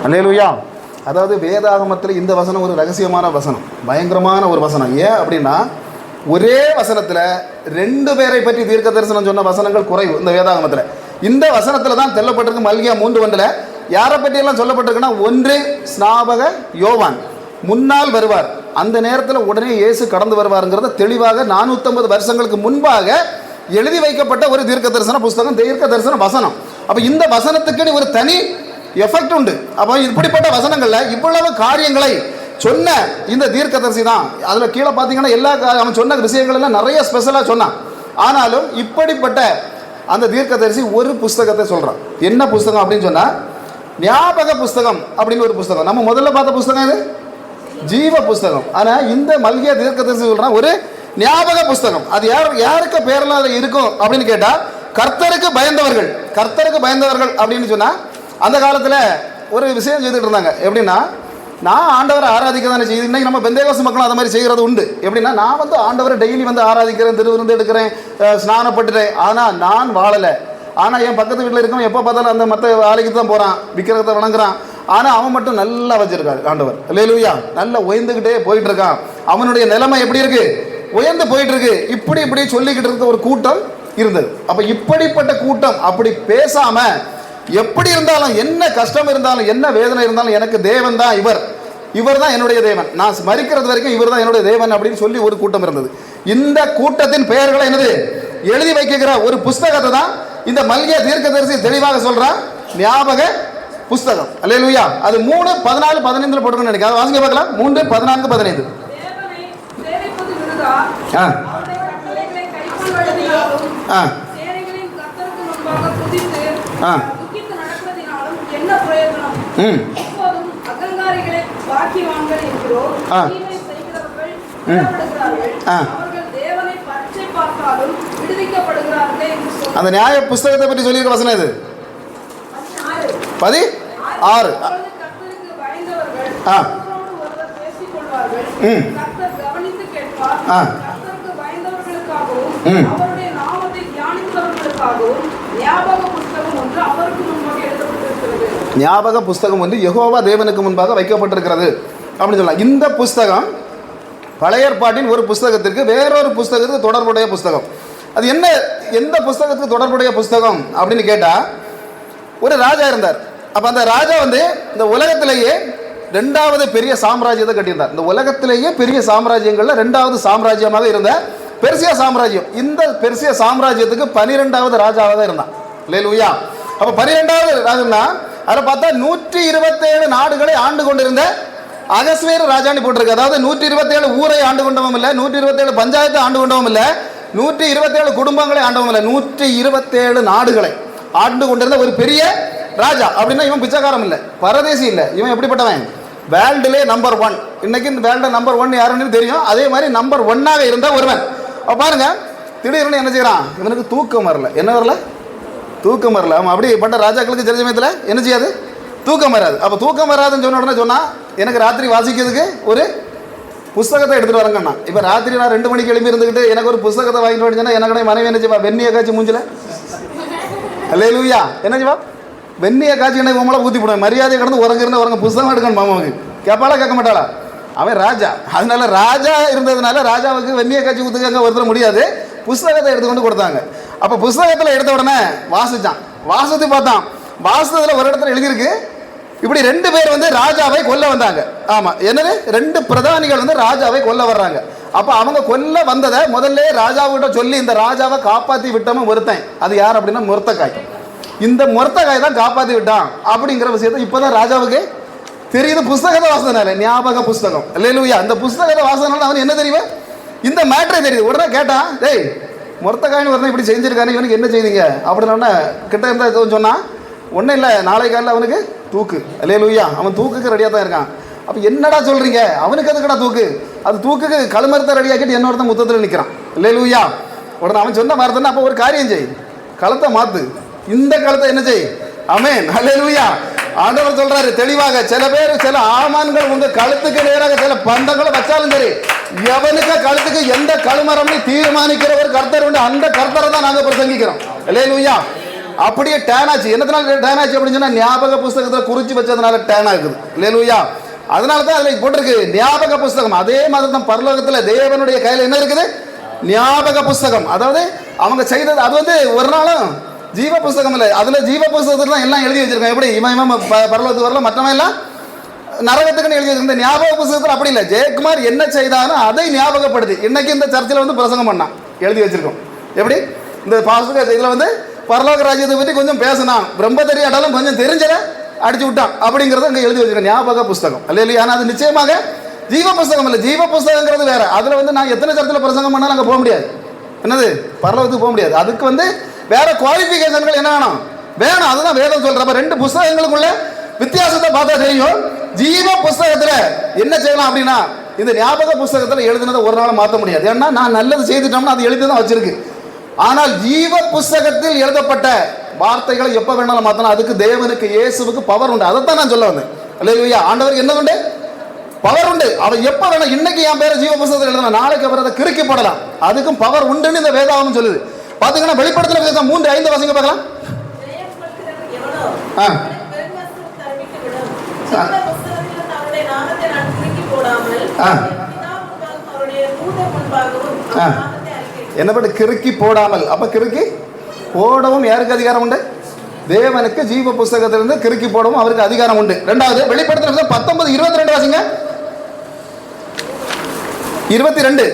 Speaker 1: அல்லேலூயா. அதாவது வேதாகமத்தில் இந்த வசனம் ஒரு ரகசியமான வசனம், பயங்கரமான ஒரு வசனம். ஏன் அப்படின்னா, ஒரே வசனத்தில் 2 பேரை பற்றி தீர்க்க தரிசனம் சொன்ன வசனங்கள் குறைவு இந்த வேதாகமத்தில். இந்த வசனத்தில் தான் தெல்லப்பட்டிருக்கு. மல்கியா 3:1 யாரை பற்றியெல்லாம் சொல்லப்பட்டிருக்குன்னா, 1 ஸ்நாபக யோவான் முன்னால் வருவார், அந்த நேரத்தில் உடனே இயேசு கடந்து வருவாருங்கிறத தெளிவாக 450 வருஷங்களுக்கு முன்பாக எழுதி வைக்கப்பட்ட ஒரு தீர்க்க தரிசன புஸ்தகம், தீர்க்க தரிசன வசனம். அப்போ இந்த வசனத்துக்கு ஒரு தனி எஃபெக்ட் உண்டு. அப்போ இப்படிப்பட்ட வசனங்களில் இவ்வளவு காரியங்களை சொன்ன இந்த தீர்க்கதரிசி தான். அதில் கீழே பார்த்தீங்கன்னா எல்லா அவன் சொன்ன விஷயங்கள் எல்லாம் நிறைய ஸ்பெஷலாக சொன்னான். ஆனாலும் இப்படிப்பட்ட அந்த தீர்க்கதரிசி ஒரு புஸ்தகத்தை சொல்கிறான். என்ன புஸ்தகம் அப்படின்னு சொன்னால், ஞாபக புஸ்தகம் அப்படின்னு ஒரு புஸ்தகம். நம்ம முதல்ல பார்த்த புஸ்தகம் இது ஜீவ புஸ்தகம். ஆனால் இந்த மல்கியா தீர்க்கதரிசி சொல்கிறான் ஒரு ஞாபக புஸ்தகம். அது யாருக்கு பேரெல்லாம் அதில் இருக்கும் அப்படின்னு கேட்டால், கர்த்தருக்கு பயந்தவர்கள் அப்படின்னு சொன்னால், அந்த காலத்தில் ஒரு விஷயம் செய்துட்டு இருந்தாங்க. எப்படின்னா, நான் ஆண்டவரை ஆராதிக்க தானே செய்யுது. இன்றைக்கி நம்ம பெந்தேகோஸ்து மக்களும் அதை மாதிரி செய்கிறது உண்டு. எப்படின்னா, நான் ஆண்டவரை டெய்லி ஆராதிக்கிறேன், திருவிருந்து எடுக்கிறேன், ஸ்நானப்பட்டுட்டேன். ஆனால் நான் வாழலை. ஆனால் என் பக்கத்து வீட்டில் இருக்கவன் எப்போ பார்த்தாலும் அந்த மற்ற வேலைக்கு தான் போகிறான், விக்கிரகத்தை வணங்குறான். ஆனால் அவன் மட்டும் நல்லா வச்சிருக்காரு ஆண்டவர். அல்லேலூயா. நல்லா உயர்ந்துக்கிட்டே போயிட்டு இருக்கான். அவனுடைய நிலைமை எப்படி இருக்கு, உயர்ந்து போயிட்டு இருக்கு. இப்படி சொல்லிக்கிட்டு இருக்க ஒரு கூட்டம் இருந்தது. அப்போ இப்படிப்பட்ட கூட்டம் அப்படி பேசாம, எப்படி இருந்தாலும், என்ன கஷ்டம் இருந்தாலும், என்ன வேதனை இருந்தாலும், எனக்கு தேவன் தான், இவர் தான் என்னுடைய தேவன், நான் மரிக்கிறது வரைக்கும் இவர் தான் என்னுடைய தேவன் அப்படின்னு சொல்லி ஒரு கூட்டம் இருந்தது. இந்த கூட்டத்தின் பெயர்களை என்னது எழுதி வைக்கிற ஒரு புஸ்தகத்தை தான் இந்த மல்கியா தீர்க்கதரிசி தெளிவாக சொல்றான், ஞாபக புஸ்தகம். அல்லேலூயா. அது 3:14-15 போட்டுக்கணும்னு நினைக்கிறேன். அதை வாசிங்க பார்க்கலாம். 3:14-15. அந்த நியாய புஸ்தகத்தை பற்றி சொல்லியிருக்க வசனம் இது 16. ஞாபக புஸ்தகம் ஒன்று யெகோவா தேவனுக்கு முன்பாக வைக்கப்பட்டிருக்கிறது அப்படின்னு சொல்லலாம். இந்த புஸ்தகம் பழைய ஏற்பாட்டின் ஒரு புஸ்தகத்திற்கு வேறொரு புஸ்தகத்துக்கு தொடர்புடைய புஸ்தகம். அது என்ன, எந்த புஸ்தகத்துக்கு தொடர்புடைய புஸ்தகம் அப்படின்னு கேட்டால், ஒரு ராஜா இருந்தார். அப்போ அந்த ராஜா வந்து இந்த உலகத்திலேயே 2வது பெரிய சாம்ராஜ்யத்தை கட்டியிருந்தார். இந்த உலகத்திலேயே பெரிய சாம்ராஜ்யங்களில் 2வது சாம்ராஜ்யமாக இருந்த பெர்சியா சாம்ராஜ்யம். இந்த பெர்சியா சாம்ராஜ்யத்துக்கு 12வது ராஜாவாக தான் இருந்தான். அல்லேலூயா. அப்போ 12வது ராஜான்னா அதை பார்த்தா 127 நாடுகளை ஆண்டு கொண்டிருந்த அகஸ்வேரு ராஜான்னு போட்டிருக்கு. அதாவது 127 ஊரை ஆண்டு கொண்டவும் இல்லை, 127 பஞ்சாயத்தை ஆண்டு கொண்டவும் இல்லை, 127 குடும்பங்களை ஆண்டவும் இல்லை, 127 நாடுகளை ஆண்டு கொண்டிருந்த ஒரு பெரிய ராஜா. அப்படின்னா இவன் பிச்சைக்காரம் இல்லை, பரதேசி இல்லை. இவன் எப்படிப்பட்டவன்? வேர்ல்டுலே நம்பர் 1. இன்னைக்கு வேர்ல்டு நம்பர் 1 யாருன்னு தெரியும். அதே மாதிரி நம்பர் 1ஆக இருந்த ஒருவன். பாருங்க, திடீர்னு என்ன செய்யறான்? இவனுக்கு தூக்கம் வரல. என்ன வரல? தூக்கம் வரல. அவன் அப்படிப்பட்ட ராஜாக்களுக்கு சில சமயத்தில் என்ன செய்யாது? தூக்கம் வராது. அப்போ தூக்கம் வராதுன்னு சொன்ன உடனே சொன்னா, எனக்கு ராத்திரி வாசிக்கிறதுக்கு ஒரு புஸ்தகத்தை எடுத்துகிட்டு வரங்கண்ணா. இப்போ ராத்திரி நான் 2 மணிக்கு எழுப்பி இருந்துக்கிட்டு எனக்கு ஒரு புஸ்தகத்தை வாங்கிட்டு வந்துச்சுன்னா எனக்கு மனைவி என்ன செய்வா? வெந்நியை காய்ச்சி மூஞ்சில. அல்லேலூயா. என்ன செய்வா? வெந்நியை காய்ச்சி எனக்கு உங்களை ஊற்றி போடுவேன். மரியாதை கடந்து உறங்கிருந்தா உறங்க புஸ்தகம் எடுக்கணும். மாமாவுக்கு கேட்பாளா கேட்க மாட்டாளா? அவன் ராஜா. அதனால ராஜா இருந்ததுனால ராஜாவுக்கு வெந்நியை காய்ச்சி ஊற்றுக்க ஒருத்தர முடியாது. புஸ்தகத்தை எடுத்துக்கொண்டு கொடுத்தாங்க. அப்போ புஸ்தகத்தில் எடுத்த உடனே வாசிச்சான். வாசித்து பார்த்தான். வாசத்தில் ஒரு இடத்துல எழுதியிருக்கு, இப்படி 2 பேர் வந்து ராஜாவை கொல்ல வந்தாங்க. ஆமா, என்னது? 2 பிரதானிகள் வந்து ராஜாவை கொல்ல வர்றாங்க. அப்ப அவங்க கொல்ல வந்ததை முதல்ல ராஜாவிட்ட சொல்லி இந்த ராஜாவை காப்பாற்றி விட்டவன் ஒருத்தன். அது யார் அப்படின்னா முர்தகாய். இந்த முர்தகாய் தான் காப்பாற்றி விட்டான் அப்படிங்கிற விஷயத்தை இப்பதான் ராஜாவுக்கு தெரியுது. புஸ்தகத்தை வாசனால, ஞாபக புஸ்தகம். அல்லேலூயா. இந்த புஸ்தகத்தை வாசனால அவன் என்ன தெரியும்? இந்த மேட்டரே தெரியுது. உடனே கேட்டான், டேய் முர்தகாய்னு ஒருத்தன் இப்படி செஞ்சிருக்காரு, இவனுக்கு என்ன செய்தீங்க அப்படின்னு கிட்ட இருந்தா சொன்னா, ஒன்றும் இல்லை, நாளை காலையில் அவனுக்கு தூக்கு. அல்லேலூயா. அவன் தூக்குக்கு ரெடியாக தான் இருக்கான். அப்போ என்னடா சொல்கிறீங்க? அவனுக்கு எதுக்கடா தூக்கு? அது தூக்குக்கு கழுமரத்தை ரெடியாக்கிட்டு என்னோடத்த முத்தத்தில் நிற்கிறான். அல்லேலூயா. உடனே அவன் சொன்ன மாதிரி அப்போ ஒரு காரியம் செய், களத்தை மாற்று. இந்த களத்தை என்ன செய்? ஆமென். அல்லேலூயா. ஆண்டவர் சொல்றாரு தெளிவாக. சில பேர், சில ஆமான்கள் உங்க கழுத்துக்கு நேராக சில பந்தங்களை வச்சாலும் சரி, எவனுக்கு கழுத்துக்கு எந்த கழுமரம்னு தீர்மானிக்கிற ஒரு கர்த்தர் உண்டு. அந்த கர்த்தரை தான் நாங்கள் பிரசங்கிக்கிறோம். அல்லேலூயா. அப்படியே டேன் ஆச்சு. என்னதுனால டேன் ஆச்சு அப்படின்னு சொன்னா, ஞாபக புஸ்தகத்தில் குறிச்சு வச்சதுனால டேன் ஆகுது. அல்லேலூயா. அதனால தான் அதில் போட்டிருக்கு ஞாபக புஸ்தகம். அதே மாதிரி தான் பரலோகத்தில் தேவனுடைய கையில் என்ன இருக்குது? ஞாபக புஸ்தகம். அதாவது அவங்க செய்தது அது வந்து ஒரு நாளும் ஜீவ புஸ்தகம் இல்லை. அதில் ஜீவ புஸ்தகத்தில் தான் எல்லாம் எழுதி வச்சிருக்காங்க. எப்படி இவன் பரலோகத்துக்கு வரல, மற்றவன் எல்லாம் நரகத்துக்குன்னு எழுதி வச்சிருக்க. இந்த ஞாபக புஸ்தகத்தில் அப்படி இல்லை. ஜெயக்குமார் என்ன செய்தாலும் அதை ஞாபகப்படுத்தி இன்னைக்கு இந்த சர்ச்சில் வந்து பிரசங்கம் பண்ணான், எழுதி வச்சிருக்கோம். எப்படி இந்த பாஸ்டர் இதில் வந்து பரலோக ராஜ்யத்தை பற்றி கொஞ்சம் பேசினான், ரொம்ப தெரியாட்டாலும் கொஞ்சம் தெரிஞ்சத அடிச்சு விட்டான் அப்படிங்கிறத அங்கே எழுதி வச்சிருக்கேன். ஞாபக புஸ்தகம். அல்லேலூயா. ஆனால் அது நிச்சயமாக ஜீவ புஸ்தகம் இல்லை. ஜீவ புஸ்தகங்கிறது வேற. அதில் வந்து நான் எத்தனை சர்ச்சில் பிரசங்கம் பண்ணாலும் அங்கே போக முடியாது. என்னது? பரலோகத்துக்கு போக முடியாது. அதுக்கு வந்து வேற குவாலிஃபிகேஷன்கள் என்ன வேணும்? வேணும். அதுதான் வேதம் சொல்றப்ப 2 புஸ்தகங்களுக்குள்ள வித்தியாசத்தை பார்த்தா தெரியும். ஜீவ புஸ்தகத்தில் என்ன செய்யலாம் அப்படின்னா, இந்த ஞாபக புஸ்தகத்தில் எழுதினதை ஒரு நாள் மாற்ற முடியாது. ஏன்னா நான் நல்லது செய்துட்டோம்னா அது எழுதி தான் வச்சிருக்கு. ஆனால் ஜீவ புஸ்தகத்தில் எழுதப்பட்ட வார்த்தைகளை எப்ப வேணாலும் மாத்தலாம். அதுக்கு தேவனுக்கு, இயேசுவுக்கு பவர் உண்டு. அதைத்தான் நான் சொல்ல வந்தேன். அல்லேலூயா. ஆண்டவருக்கு என்ன உண்டு? பவர் உண்டு. அவன் எப்ப வேணா, இன்னைக்கு என் பேரை ஜீவ புஸ்தகத்தில் எழுதலாம், நாளைக்கு அவர் அதை கிறுக்கி போடலாம். அதுக்கும் பவர் உண்டுன்னு இந்த வேதாகமம் சொல்லுது. பாத்தீங்கன்னா வெளிப்படுத்தின விசேஷம் 3:5 வாசிங்க பார்க்கலாம். என்ன பண்ண? கிறுக்கி போடாமல். அப்ப கிறுக்கி போடவும் யாருக்கு அதிகாரம் உண்டு? தேவனுக்கு. ஜீவ புஸ்தகத்திலிருந்து கிறுக்கி போடவும் அவருக்கு அதிகாரம் உண்டு. 2வது வெளிப்படுத்தின 19:22 வாசிங்க. 22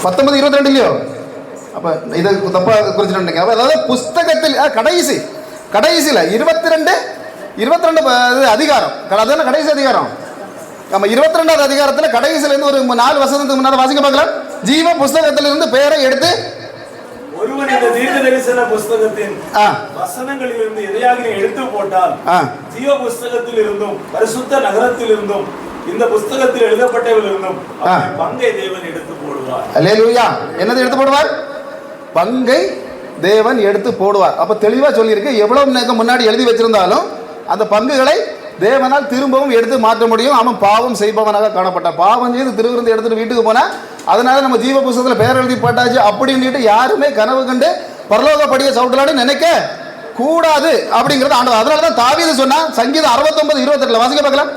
Speaker 1: 19:22 இல்லையோ? அப்ப இதை தப்பா குறிச்சிட்டு. அதாவது புஸ்தகத்தில் கடைசியில் 22 அதிகாரம். அதான கடைசி அதிகாரம். நம்ம 22வது அதிகாரத்தில் கடைசியில இருந்து ஒரு 4 வசனத்துக்கு முன்னாடி வாசிக்க பார்க்கலாம். ஜீவ புஸ்தகத்திலிருந்து பெயரை எடுத்து
Speaker 2: ஒருவன் இந்த தீர்க்கதரிசன புஸ்தகத்தின் வசனங்களிலிருந்து எதையாக எடுத்து போட்டால் ஜீவ புஸ்தகத்தில் இருந்தும் பரிசுத்த நகரத்தில் இருந்தும் இந்த புஸ்தகத்தில் எழுதப்பட்டவர்கள் இருந்தும் பங்கை தேவன் எடுத்து போடுவார்.
Speaker 1: அல்லேலூயா. என்னது எடுத்து போடுவார்? பங்கை தேவன் எடுத்து போடுவார். அப்ப தெளிவா சொல்லியிருக்கு. எவ்வளவு நேரம் முன்னாடி எழுதி வச்சிருந்தாலும் அந்த பங்குகளை தேவனால் திரும்பவும் எடுத்து மாற்ற முடியும். அவன் பாவம் செய்பவனாக காணப்பட்டான். பாவம் செய்து திருவிருந்து எடுத்துட்டு வீட்டுக்கு போனா, அதனால நம்ம ஜீவ புஸ்தகத்தில் பெயர் எழுதி போட்டாச்சு அப்படின்னு யாருமே கனவு கண்டு பரலோக படிய சவுட்டலான்னு நினைக்க கூடாது அப்படிங்கிறது ஆண்டவர். அதனாலதான் தாவீது சொன்னா சங்கீதம் 69:28 வாசிக்க பார்க்கலாம்.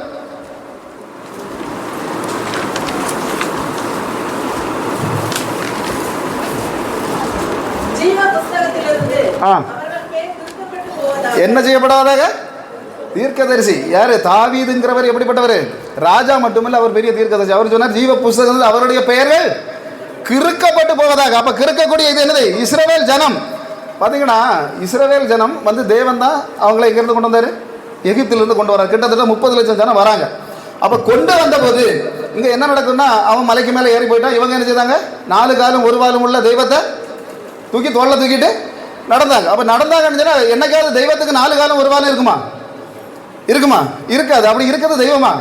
Speaker 1: என்ன செய்யப்படாதாக? தீர்க்கதரிசி யாரு? தாவீதுங்கிறவர் எப்படிப்பட்டவர்? ராஜா மட்டுமல்ல, அவர் பெரிய தீர்க்கதரிசி. அவர் சொன்னார் ஜீவ புஸ்தகத்தில் அவருடைய பெயர்கள் கிறுக்கப்பட்டு போவதாக. அப்ப கிறுக்கக்கூடிய இது என்னது? இஸ்ரவேல் ஜனம். பாத்தீங்கன்னா இஸ்ரவேல் ஜனம் வந்து தேவன் தான் அவங்களை எங்கிருந்து கொண்டு வந்தாரு? எகிப்திலிருந்து கொண்டு வராங்க. கிட்டத்தட்ட 30 லட்சம் ஜனம் வராங்க. அப்ப கொண்டு வந்த போது இங்க என்ன நடக்கும்னா, அவன் மலைக்கு மேல ஏறி போயிட்டான். இவங்க என்ன செய்தாங்க? 4 காலும் 1 வாலும் உள்ள தெய்வத்தை தூக்கி தோல்ல தூக்கிட்டு நடந்தாங்க. அப்ப நடந்தாங்கன்னு சொன்னா என்னைக்காவது தெய்வத்துக்கு 4 காலம் 1 வாலும் இருக்குமா? இருக்குமா? இருக்காது. அப்படி இருக்கிறது தெய்வமா?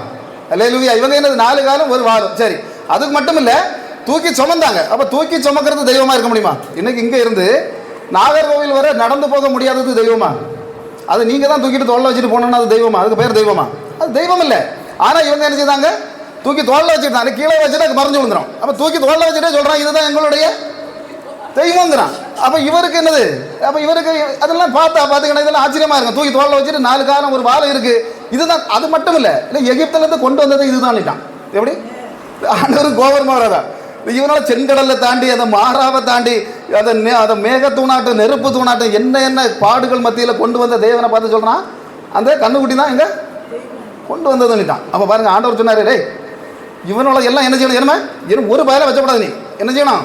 Speaker 1: அல்லேலூயா. இவங்க என்னது? 4 காலம் 1 வாரம். சரி, அதுக்கு மட்டும் இல்ல, தூக்கி சுமந்தாங்க. அப்ப தூக்கி சுமக்கிறது தெய்வமா இருக்க முடியுமா? இன்னைக்கு இங்க இருந்து நாகர்கோவில் வரை நடந்து போக முடியாதது தெய்வமா? அது நீங்க தான் தூக்கிட்டு தோல்ல வச்சுட்டு போனோம்னா அது தெய்வமா? அதுக்கு பேர் தெய்வமா? அது தெய்வம் இல்லை. ஆனா இவங்க என்ன செய்தாங்க? தூக்கி தோல்ல வச்சுட்டாங்க. கீழே வச்சுட்டு அது மறைஞ்சு விழுந்துடும். அப்ப தூக்கி தோல்ல வச்சுட்டே சொல்றான் இதுதான் எங்களுடைய தெய்வங்கிறான். அப்ப இவருக்கு என்னது? அப்ப இவருக்கு அதெல்லாம் பாத்தீங்கன்னா இதெல்லாம் ஆச்சரியமா இருக்கும். தூக்கி தோல்ல வச்சுட்டு 4 காலம் 1 வாரம் இருக்கு. இதுதான். அது மட்டும் இல்ல, எகிப்துல இருந்து கொண்டு வந்தது இதுதான். எப்படி ஆண்டவர் கோபுரமா வராதான்? இவனால செங்கடலை தாண்டி அதை மாறாவை தாண்டி அதை மேகத்தூணாட்டம் நெருப்பு தூணாட்டம் என்ன பாடுகள் மத்தியில் கொண்டு வந்த தேவனை பார்த்து சொல்றான் அந்த கண்ணுக்குட்டி தான் இங்க கொண்டு வந்ததுன்னுட்டான். அப்ப பாருங்க, ஆண்டவர் சொன்னாரு, டேய் இவனோட எல்லாம் என்ன செய்யணும்? என்ன ஒரு பயல வச்சக்கூடாது. நீ என்ன செய்யணும்?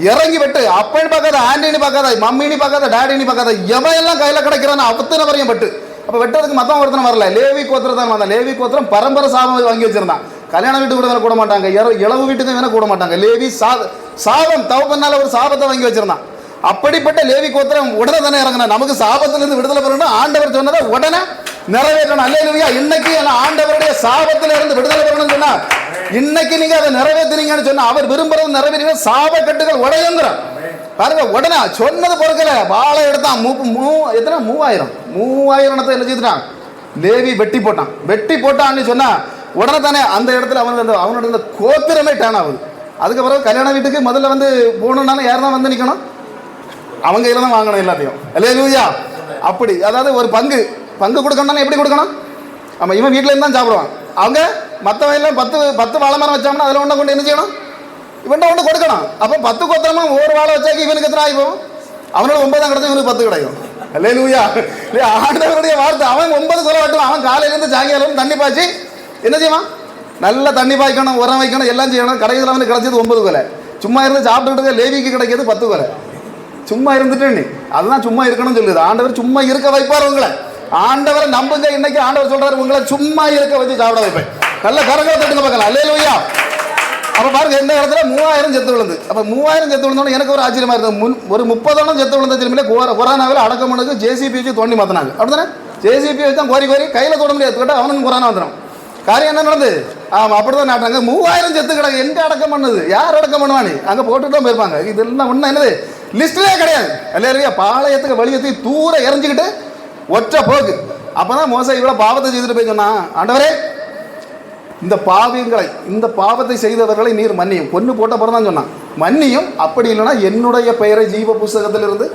Speaker 1: இறங்கி வெட்டு. அப்பன்னு பார்க்காத, ஆண்டின்னு பார்க்காத, மம்மின்னு பார்க்காத, டேடின்னு பார்க்காத, எவன் எல்லாம் கையில கிடைக்கிறான் அத்தனை வரையும் வெட்டு. அப்ப வெட்டுறதுக்கு மத்தம் ஒருத்தனை வரல, லேவி கோத்திரம் வந்தான். லேவி கோத்திரம் பரம்பரை சாபம் வாங்கி வச்சிருந்தான். கல்யாண வீட்டு கூட கூட மாட்டாங்க, இளவு வீட்டுக்கு வேணா கூட மாட்டாங்க. லேவி சாபம் தவப்பனால ஒரு சாபத்தை வாங்கி வச்சிருந்தான். அப்படிப்பட்ட லேவி கோத்திரம் உடனே தானே இறங்கினா. நமக்கு சாபத்திலிருந்து விடுதலை பெறணும் ஆண்டவர் சொன்னதை உடனே நிறைவேற்றணும். அல்லேலூயா. இன்னைக்கு ஆண்டவருடைய சாபத்தில இருந்து விடுதலை பெறணும்னு சொன்னா இன்னைக்கு நீங்க அதை நிறைவேற்றினீங்கன்னு சொன்னா அவர் விரும்புறது நிறைவேறீங்க. சாப கட்டுகள் உடையுங்கிறார். பாருங்க, உடனே சொன்னது பொறுக்கல, வாழை எடுத்தான். எத்தனை? 3000 என்ன செய்தான்? லேவி வெட்டி போட்டான். வெட்டி போட்டான்னு சொன்னா உடனே தானே அந்த இடத்துல அவனோட கோத்திரமே டேன் ஆகுது. அதுக்கு பிறகு கல்யாண வீட்டுக்கு முதல்ல வந்து போகணும்னாலும் யார் தான் வந்து நிற்கணும்? அவங்க கையில தான் வாங்கணும் எல்லாத்தையும். அல்லேலூயா. அப்படி அதாவது ஒரு பங்கு கொடுக்கணும்னா எப்படி கொடுக்கணும்? ஆமா, இவன் வீட்டில இருந்து தான் சாப்பிடுவான். அவங்க மற்றவெல்லாம் 10 வாழை மரம் வச்சோம்னா அதில் ஒன்றை கொண்டு என்ன செய்யணும்? இவன்ட்ட ஒன்று கொடுக்கணும். அப்போ 10 கோத்திரமா ஒரு வாழை வச்சாக்கி இவனுக்கு எத்தனை ஆகிப்போம்? அவனோட 9 கிடைக்கும், இவனுக்கு 10 கிடைக்கும். அல்லேலூயா. ஆண்டவருடைய வார்த்தை. அவன் 9 குறை வெட்டுவான். அவன் காலையிலேருந்து சாயங்காலம் தண்ணி பாய்ச்சி என்ன செய்வான்? நல்லா தண்ணி பாய்க்கணும், உரம் வைக்கணும், எல்லாம் செய்யணும். கடைசியில் அவனுக்கு கிடைச்சது 9 கொலை. சும்மா இருந்து சாப்பிட்டுக்கிட்டு லேவிக்கு கிடைக்கிறது 10 கொலை. சும்மா இருந்துட்டு நீ அதுதான் சும்மா இருக்கணும்னு சொல்லுது. ஆண்டவர் சும்மா இருக்க வைப்பார் உங்களை. ஆண்டவரை நம்புங்க. இன்னைக்கு ஆண்டவர் சொல்றாரு உங்களை சும்மா இருக்க வச்சு சாப்பிட வைப்பேன். நல்ல கரங்களை தட்டுங்க பார்க்கலாம். அல்லேலூயா. அப்ப பாருங்க, இந்த இடத்துல 3000 செத்து விழுந்து. அப்ப 3000 செத்து விழுந்தோன்னு எனக்கு ஒரு ஆச்சரியமா இருந்தது. ஒரு 30 செத்து விழுந்த திரும்பியில கொரோனாவில் அடக்கமனுக்கு ஜேசிபி வச்சு தோண்டி மாத்தினாங்க. அப்படித்தானே? ஜேசிபி வச்சு தான் கோரி கையில தொட முடியாது. கேட்டால் அவனுக்கு கொரோனா வந்துடும். காரியம் என்ன நடந்தது? ஆமா, அப்படிதான் நாட்டாங்க. 3000 செத்து கிடக்கு. எங்க அடக்கம் பண்ணது? யார் அடக்கம் பண்ணுவானு? அங்க போட்டுட்டு தான் போயிருப்பாங்க. இதெல்லாம் ஒண்ணு என்னது லிஸ்ட்லயே கிடையாது. அல்லேலூயா. பாளையத்துக்கு வழியத்தை தூர எறிஞ்சுக்கிட்டு ஒற்ற போக்கு. அப்பதான் மோசே இவ்வளவு பாவத்தை செய்துட்டு போய் சொன்னா, ஆண்டவரே இந்த பாவத்தை செய்தவர்களை நீர் மன்னியும். பொண்ணு போட்ட பிறகு தான் சொன்னான் மன்னியும். அப்படி இல்லைன்னா என்னுடைய பெயரை ஜீவ புஸ்தகத்திலிருந்து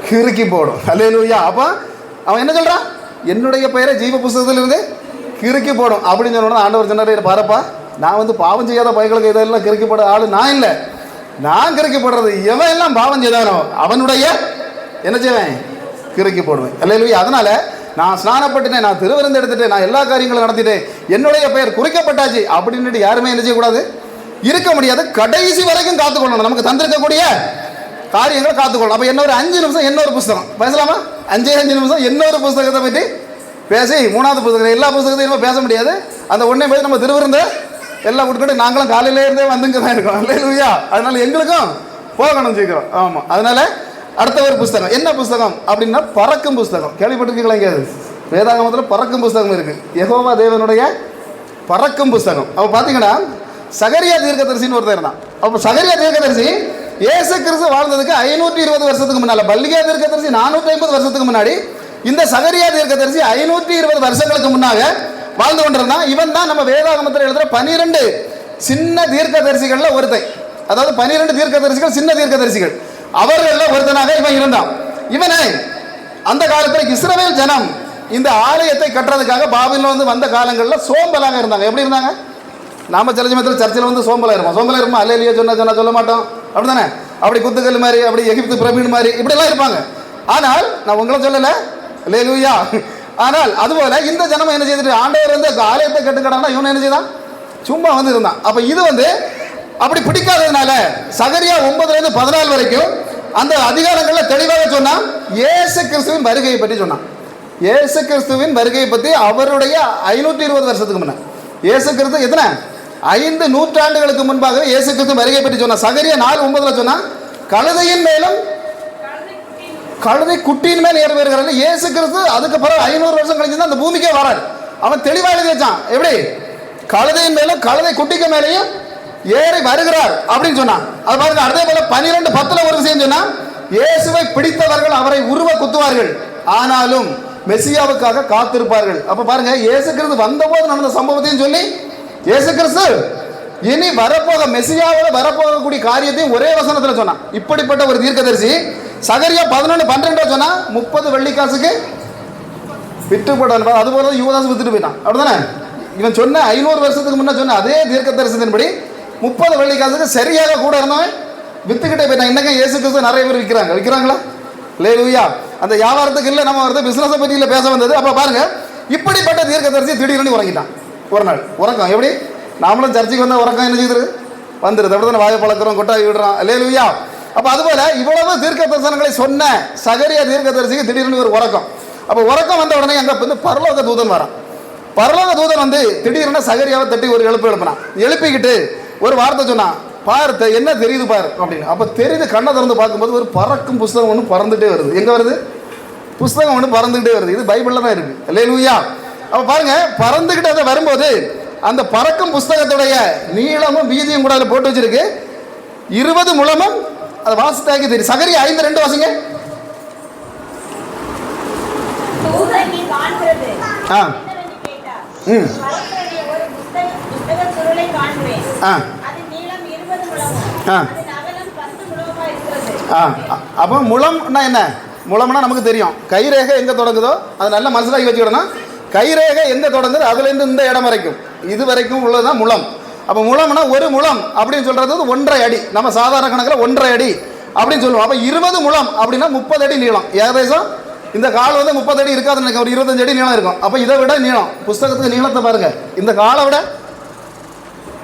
Speaker 1: கிறுக்கி போடும். அல்லேலூயா. அப்ப அவன் என்ன சொல்றான்? என்னுடைய பெயரை ஜீவ புஸ்தகத்திலிருந்து கிறுக்கி போடும் அப்படின்னு சொன்னா ஆண்டவர் சொன்னாரு, பாருப்பா, நான் வந்து பாவம் செய்யாத பைகளுக்கு இதெல்லாம் கிறுக்கி போட ஆளு நான் இல்லை. நான் கிறுக்கி போடுறது எவன் எல்லாம் பாவம் செய்தானோ அவனுடைய என்ன செய்வேன்? கிறுக்கி போடுவேன். அல்லேலூயா. அதனால நான் ஸ்நானப்பட்டுட்டேன், நான் திருவிருந்து எடுத்துட்டேன், நான் எல்லா காரியங்களும் நடத்திட்டேன், என்னுடைய பெயர் குறிக்கப்பட்டாச்சு அப்படின்னு யாருமே என்ன செய்யக்கூடாது? இருக்க முடியாது. கடைசி வரைக்கும் காத்துக்கொள்ளணும். நமக்கு தந்திருக்கக்கூடிய காரியங்களை காத்துக்கொள்ளணும். அப்ப இன்னொரு 5 நிமிஷம் இன்னொரு புஸ்தகம் பேசலாமா? 5 நிமிஷம் இன்னொரு புஸ்தகத்தை பற்றி பேசி 3வது புத்தகம். எல்லா புத்தகத்தையும் பேச முடியாது. அந்த உடனே போய் நம்ம திருவிருந்த எல்லாம் விட்டுக்கிட்டு நாங்களும் காலையில இருந்தே வந்துங்க தான் இருக்கோம். அல்லேலூயா. அதனால எங்களுக்கும் போகணும் சீக்கிரம். ஆமா, அதனால அடுத்த ஒரு புஸ்தகம். என்ன புஸ்தகம் அப்படின்னா பறக்கும் புஸ்தகம். கேள்விப்பட்டிருக்கீங்களா? எங்கேயாவது வேதாகமத்தில் பறக்கும் புஸ்தகம் இருக்கு. யெகோவா தேவனுடைய பறக்கும் புஸ்தகம். அப்ப பாத்தீங்கன்னா சகரியா தீர்க்கதரிசின்னு ஒருத்தர் இருந்தான். அப்ப சகரியா தீர்க்கதரிசி இயேசு கிறிஸ்து வாழ்ந்ததுக்கு 520 வருஷத்துக்கு முன்னால, பல்கியா தீர்க்கதரிசி 450 வருஷத்துக்கு முன்னாடி, இந்த சகரியா தீர்க்கதரிசி 520 வருஷங்களுக்கு முன்னாக வாழ்ந்து கொண்டிருந்தான். இவன் தான் நம்ம வேதாகமத்தில் எழுதுற 12 சின்ன தீர்க்கதரிசிகள்ல ஒருத்தன். அதாவது 12 தீர்க்கதரிசிகள் சின்ன தீர்க்கதரிசிகள். அவர்கள் ஒருத்தனாக இவன் இருந்தான். இவனை அந்த காலத்தில் இஸ்ரவேல் ஜனம் இந்த ஆலயத்தை கட்டுறதுக்காக பாபிலோன் வந்த காலங்களில் சோம்பலாக இருந்தாங்க. எப்படி இருந்தாங்க? நாம சில சமயத்தில் சர்ச்சில் சோம்பலாக இருப்போம். சோம்பலாக இருப்போம், அல்லேலியா சொன்னா சொல்ல மாட்டோம், அப்படி தானே? அப்படி குத்துக்கல் மாதிரி, அப்படி எகிப்து பிரமிடு மாதிரி இப்படிலாம் இருப்பாங்க. ஆனால் நான் உங்களை சொல்லலை, அல்லேலூயா. ஆனால் அதுபோல இந்த ஜனம் என்ன செய்துட்டு ஆண்டவர் ஆலயத்தை கட்டுக்கடான்னா இவன் என்ன செய்தான்? சும்மா இருந்தான். அப்ப இது அப்படி பிடிக்காததுனால சகரியா 9-14 வரைக்கும் அந்த அதிகாரங்களில் தெளிவாக சொன்னான் இயேசு கிறிஸ்துவின் வருகையை பற்றி சொன்னான். இயேசு கிறிஸ்துவின் வருகையை பற்றி அவருடைய 520 வருஷத்துக்கு முன்ன இயேசு கிறிஸ்து எத்தனை 5 நூற்றாண்டுகளுக்கு முன்பாக இயேசு கிறிஸ்து வருகை பற்றி சொன்னான். சகரியா 4:9 சொன்னா கழுதையின் மேலும் கழுதை குட்டியின் மேல் ஏறி வருகிறார் இயேசு கிறிஸ்து. அதுக்கு பிறகு 500 வருஷம் கழிச்சு தான் அந்த பூமிக்கே வராரு. அவன் தெளிவாக எழுதி வச்சான். எப்படி? கழுதையின் மேலும் கழுதை குட்டிக்கு மேலேயும் ஏறி வருகிறார் அப்படின்னு சொன்னான். அது பாருங்க. அதே போல 12:10 ஒரு விஷயம் சொன்னா இயேசுவை பிடித்தவர்கள் அவரை உருவ குத்துவார்கள், ஆனாலும் மெசியாவுக்காக காத்திருப்பார்கள். அப்ப பாருங்க, இயேசு கிறிஸ்து வந்தபோது நடந்த சம்பவத்தையும் சொல்லி இயேசு கிறிஸ்து இனி வரப்போக மெசியாவோட வரப்போகக்கூடிய காரியத்தையும் ஒரே வசனத்துல சொன்னான். இப்படிப்பட்ட ஒரு தீர்க்கதரிசி சகரியா 11:12 சொன்னா 30 வெள்ளிக்காசுக்கு விட்டு போட்டான். அது போல யூதாஸ் வித்துட்டு போயிட்டான். அப்படிதானே? இவன் சொன்ன 500 வருஷத்துக்கு முன்ன சொன்ன அதே தீர்க்க தரிசனத்தின்படி 30 வெள்ளிக்காசுக்கு சரியாக கூட இருந்தவன் வித்துக்கிட்டே போயிட்டான். இன்னைக்கு இயேசு கிறிஸ்து நிறைய பேர் விற்கிறாங்களா? அல்லேலூயா. அந்த வியாபாரத்துக்கு இல்லை, நம்ம வந்து பிசினஸ் பற்றி இல்லை பேச வந்தது. அப்ப பாருங்க, இப்படிப்பட்ட தீர்க்க தரிசி திடீர்னு உறங்கிட்டான். ஒரு நாள் உறக்கம். எப்படி? நாமளும் சர்ச்சைக்கு வந்தால் உறக்கம் என்ன செய்யுது? வந்துடுது. அப்படித்தானே? வாயை பழக்கிறோம், கொட்டாய் விடுறோம். அல்லேலூயா. அப்ப அதுபோல இவ்வளவு தீர்க்க தரிசனங்களை சொன்ன சகரியா தீர்க்க தரிசிக்கு திடீர்னு ஒரு உறக்கம். அப்ப உறக்கம் வந்த உடனே அங்க பரலோக தூதன் வரான். பரலோக தூதன் திடீர்னு சகரியாவை தட்டி ஒரு எழுப்பினான். எழுப்பிக்கிட்டு ஒரு வார்த்தை சொன்னான், பார்த்த என்ன தெரியுது பாரு அப்படின்னு. அப்ப தெரியுது. கண்ணை திறந்து பார்க்கும்போது ஒரு பறக்கும் புஸ்தகம் ஒன்று பறந்துட்டே வருது. எங்க வருது? புஸ்தகம் ஒன்று பறந்துகிட்டே வருது. இது பைபிள்ல தான் இருக்கு. அல்லேலூயா. அப்ப பாருங்க, பறந்துகிட்டு அதை வரும்போது அந்த பறக்கும் புஸ்தகத்துடைய நீளமும் வீதியும் கூட அதில் போட்டு வச்சிருக்கு. 20 முழமும். அதை வாசித்தாக்கி தெரியும். சகரியா 5:2 வாசிங்க. அப்போ முழம்னா என்ன? முழம்னா நமக்கு தெரியும். கைரேகை எங்க தொடங்குதோ அது நல்ல மனசிலாக்கி வச்சுக்கிடணும். கைரேகை எங்க தொடங்குது அதுலேருந்து இந்த இடம் வரைக்கும் இது வரைக்கும் உள்ளதுதான் முழம். அப்போ முழம்னா ஒரு முழம் அப்படின்னு சொல்றது 1.5 அடி. நம்ம சாதாரண கணக்கில் 1.5 அடி அப்படின்னு சொல்லுவோம். அப்போ 20 முழம் அப்படின்னா 30 அடி நீளம். ஏகதேசம் இந்த கால் 30 அடி இருக்காதுன்னு நினைக்க, ஒரு 25 அடி நீளம் இருக்கும். அப்போ இதை விட நீளம். புஸ்தகத்துக்கு நீளத்தை பாருங்க. இந்த காலை விட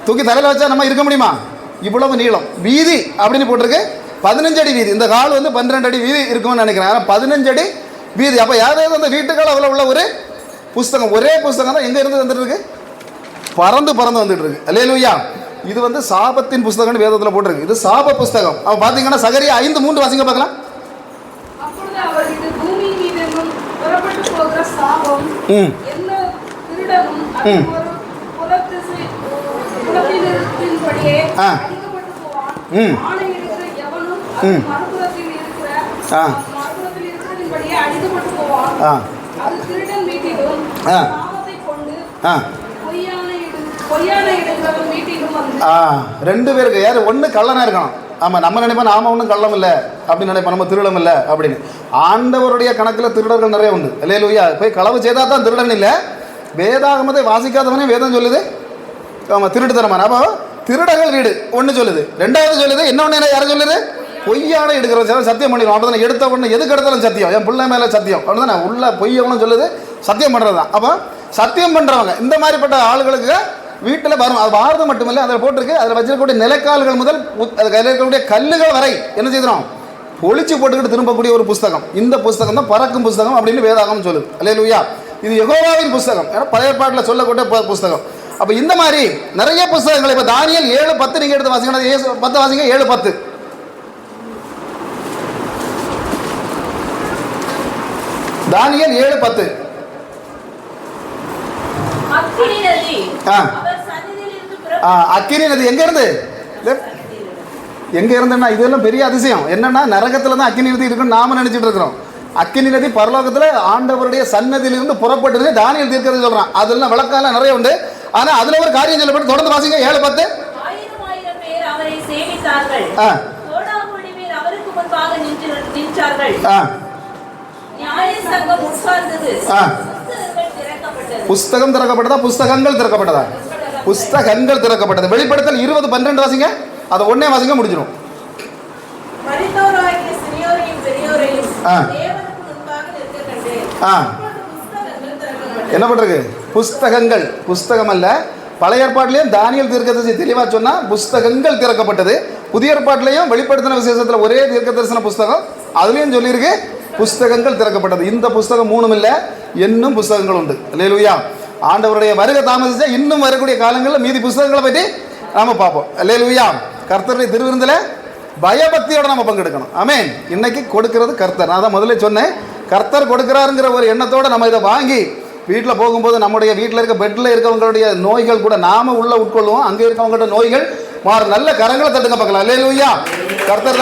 Speaker 1: தூக்கி தலையில் வச்சா நம்ம இருக்க முடியுமா? இவ்வளவு நீளம். வீதி அப்படின்னு போட்டிருக்கு 15 அடி வீதி. இந்த கால் 12 அடி வீதி இருக்கும்னு நினைக்கிறேன். 15 அடி வீதி. அப்போ யாராவது அந்த வீட்டுக்கால அவ்வளோ உள்ள ஒரு புஸ்தகம், ஒரே புஸ்தகம் தான் எங்க இருந்து வந்துட்டு இருக்கு? பறந்து வந்துட்டு இருக்கு. அல்லேலூயா. இது சாபத்தின் புஸ்தகம் வேதத்தில் போட்டிருக்கு. இது சாப புஸ்தகம். அவன் பார்த்தீங்கன்னா சகரியா 5:3 வாசிங்க பார்க்கலாம். ரெண்டு பேருக்கு யாரு? ஒன்று கள்ளனா இருக்கணும். ஆமா, நம்ம நினைப்போம் நாம ஒன்றும் கள்ளம் இல்லை அப்படின்னு நினைப்போம், நம்ம திருடம் இல்லை அப்படின்னு. ஆண்டவருடைய கணக்கில் திருடர்கள் நிறைய உண்டு. அல்லேலூயா. போய் களவு செய்தா தான் திருடன் இல்லை. வேதாகமத்தை வாசிக்காதவனே வேதம் சொல்லுது ஆமா திருட்டுத்தனமான. அப்போ திருடர்கள் வீடு ஒன்று சொல்லுது. ரெண்டாவது சொல்லுது என்ன ஒன்று? யாரை சொல்லுது? பொய்யான எடுக்கிறோம். சத்தியம் பண்ணிடுவோம். அப்படி தானே? எடுத்த உடனே எதுக்கு எடுத்தாலும் சத்தியம், என் பிள்ளை மேலே சத்தியம் அப்படி தானே? உள்ள பொய்யவனும் சொல்லுது சத்தியம் பண்ணுறது தான். அப்போ சத்தியம் பண்ணுறவங்க இந்த மாதிரிப்பட்ட ஆளுகளுக்கு வீட்டில் வரும். அது வாரது மட்டுமில்லை, அதில் போட்டிருக்கு. அதில் வச்சிருக்கக்கூடிய நிலைக்கால்கள் முதல் அதில் இருக்கக்கூடிய கல்லுகள் வரை என்ன செய்கிறோம்? பொழிச்சு போட்டுக்கிட்டு திரும்பக்கூடிய ஒரு புஸ்தகம். இந்த புஸ்தகம் தான் பறக்கும் புஸ்தகம் அப்படின்னு வேதாகம் சொல்லுது. அல்லேலூயா. இது யெகோவாவின் புஸ்தகம். ஏன்னா பழைய பாட்டில் சொல்லக்கூடிய புஸ்தகம். அப்போ இந்த மாதிரி நிறைய புஸ்தகங்கள். இப்போ தானியேல் 7:10 நீங்கள் எடுத்து வாசிங்கன்னா 10 வாசிங்க. 7:10 தானியேல் 7:10. அக்கினி நதி எங்க இருந்து? எங்க இருந்துன்னா இதெல்லாம் பெரிய அதிசயம். என்னன்னா நரகத்துல தான் அக்கினி நதி இருக்குன்னு நாம நினைச்சிட்டு இருக்கிறோம். அக்கினி நதி பரலோகத்துல ஆண்டவருடைய சன்னதியிலிருந்து புறப்பட்டு தானியேல் தீர்க்கதரிசி சொல்றான். அதெல்லாம் விளக்கம் நிறைய உண்டு. ஆனா அதுல ஒரு காரியம் சொல்லப்பட்டு தொடர்ந்து வாசிங்க. 7:10 புஸ்தகம் திறக்கப்பட்டதா, புஸ்தகங்கள் திறக்கப்பட்டதா? புஸ்தகங்கள் திறக்கப்பட்டது. வெளிப்படுத்தல் 20:12 வாசிங்க. அதை ஒன்னே வாசிங்க, முடிஞ்சிடும். என்ன பண்றது? புஸ்தகங்கள், புஸ்தகம் அல்ல. பழைய ஏற்பாட்டிலையும் தானியேல் தீர்க்கதரிசி தெளிவா சொன்னா புஸ்தகங்கள் திறக்கப்பட்டது. புதிய ஏற்பாட்டிலையும் வெளிப்படுத்தின விசேஷத்துல ஒரே தீர்க்க தரிசன புஸ்தகம், அதுலயும் சொல்லியிருக்கு புஸ்தகங்கள் திறக்கப்பட்டது. இந்த புஸ்தகம் மூணும் இல்ல, இன்னும் புஸ்தகங்கள் உண்டு. அல்லேலூயா. ஆண்டவருடைய வருகை தாமதிச்சா இன்னும் வரக்கூடிய காலங்களில் மீதி புஸ்தகங்களை பற்றி நாம பார்ப்போம். அல்லேலூயா. கர்த்தருடைய திருவிருந்தில் பயபக்தியோட நம்ம பங்கெடுக்கணும். ஆமென். இன்னைக்கு கொடுக்கிறது கர்த்தர். நான் தான் முதல்ல சொன்னேன், கர்த்தர் கொடுக்கிறாருங்கிற ஒரு எண்ணத்தோட நம்ம இதை வாங்கி வீட்டில் போகும்போது நம்முடைய வீட்டில் இருக்க பெட்டில் இருக்கவங்களுடைய நோய்கள் கூட நாம உள்ள உட்கொள்வோம். அங்கே இருக்கவங்களோட நோய்கள் மாறும். நல்ல கரங்களை தட்டுங்க பார்க்கலாம். அல்லேலூயா. கர்த்தர்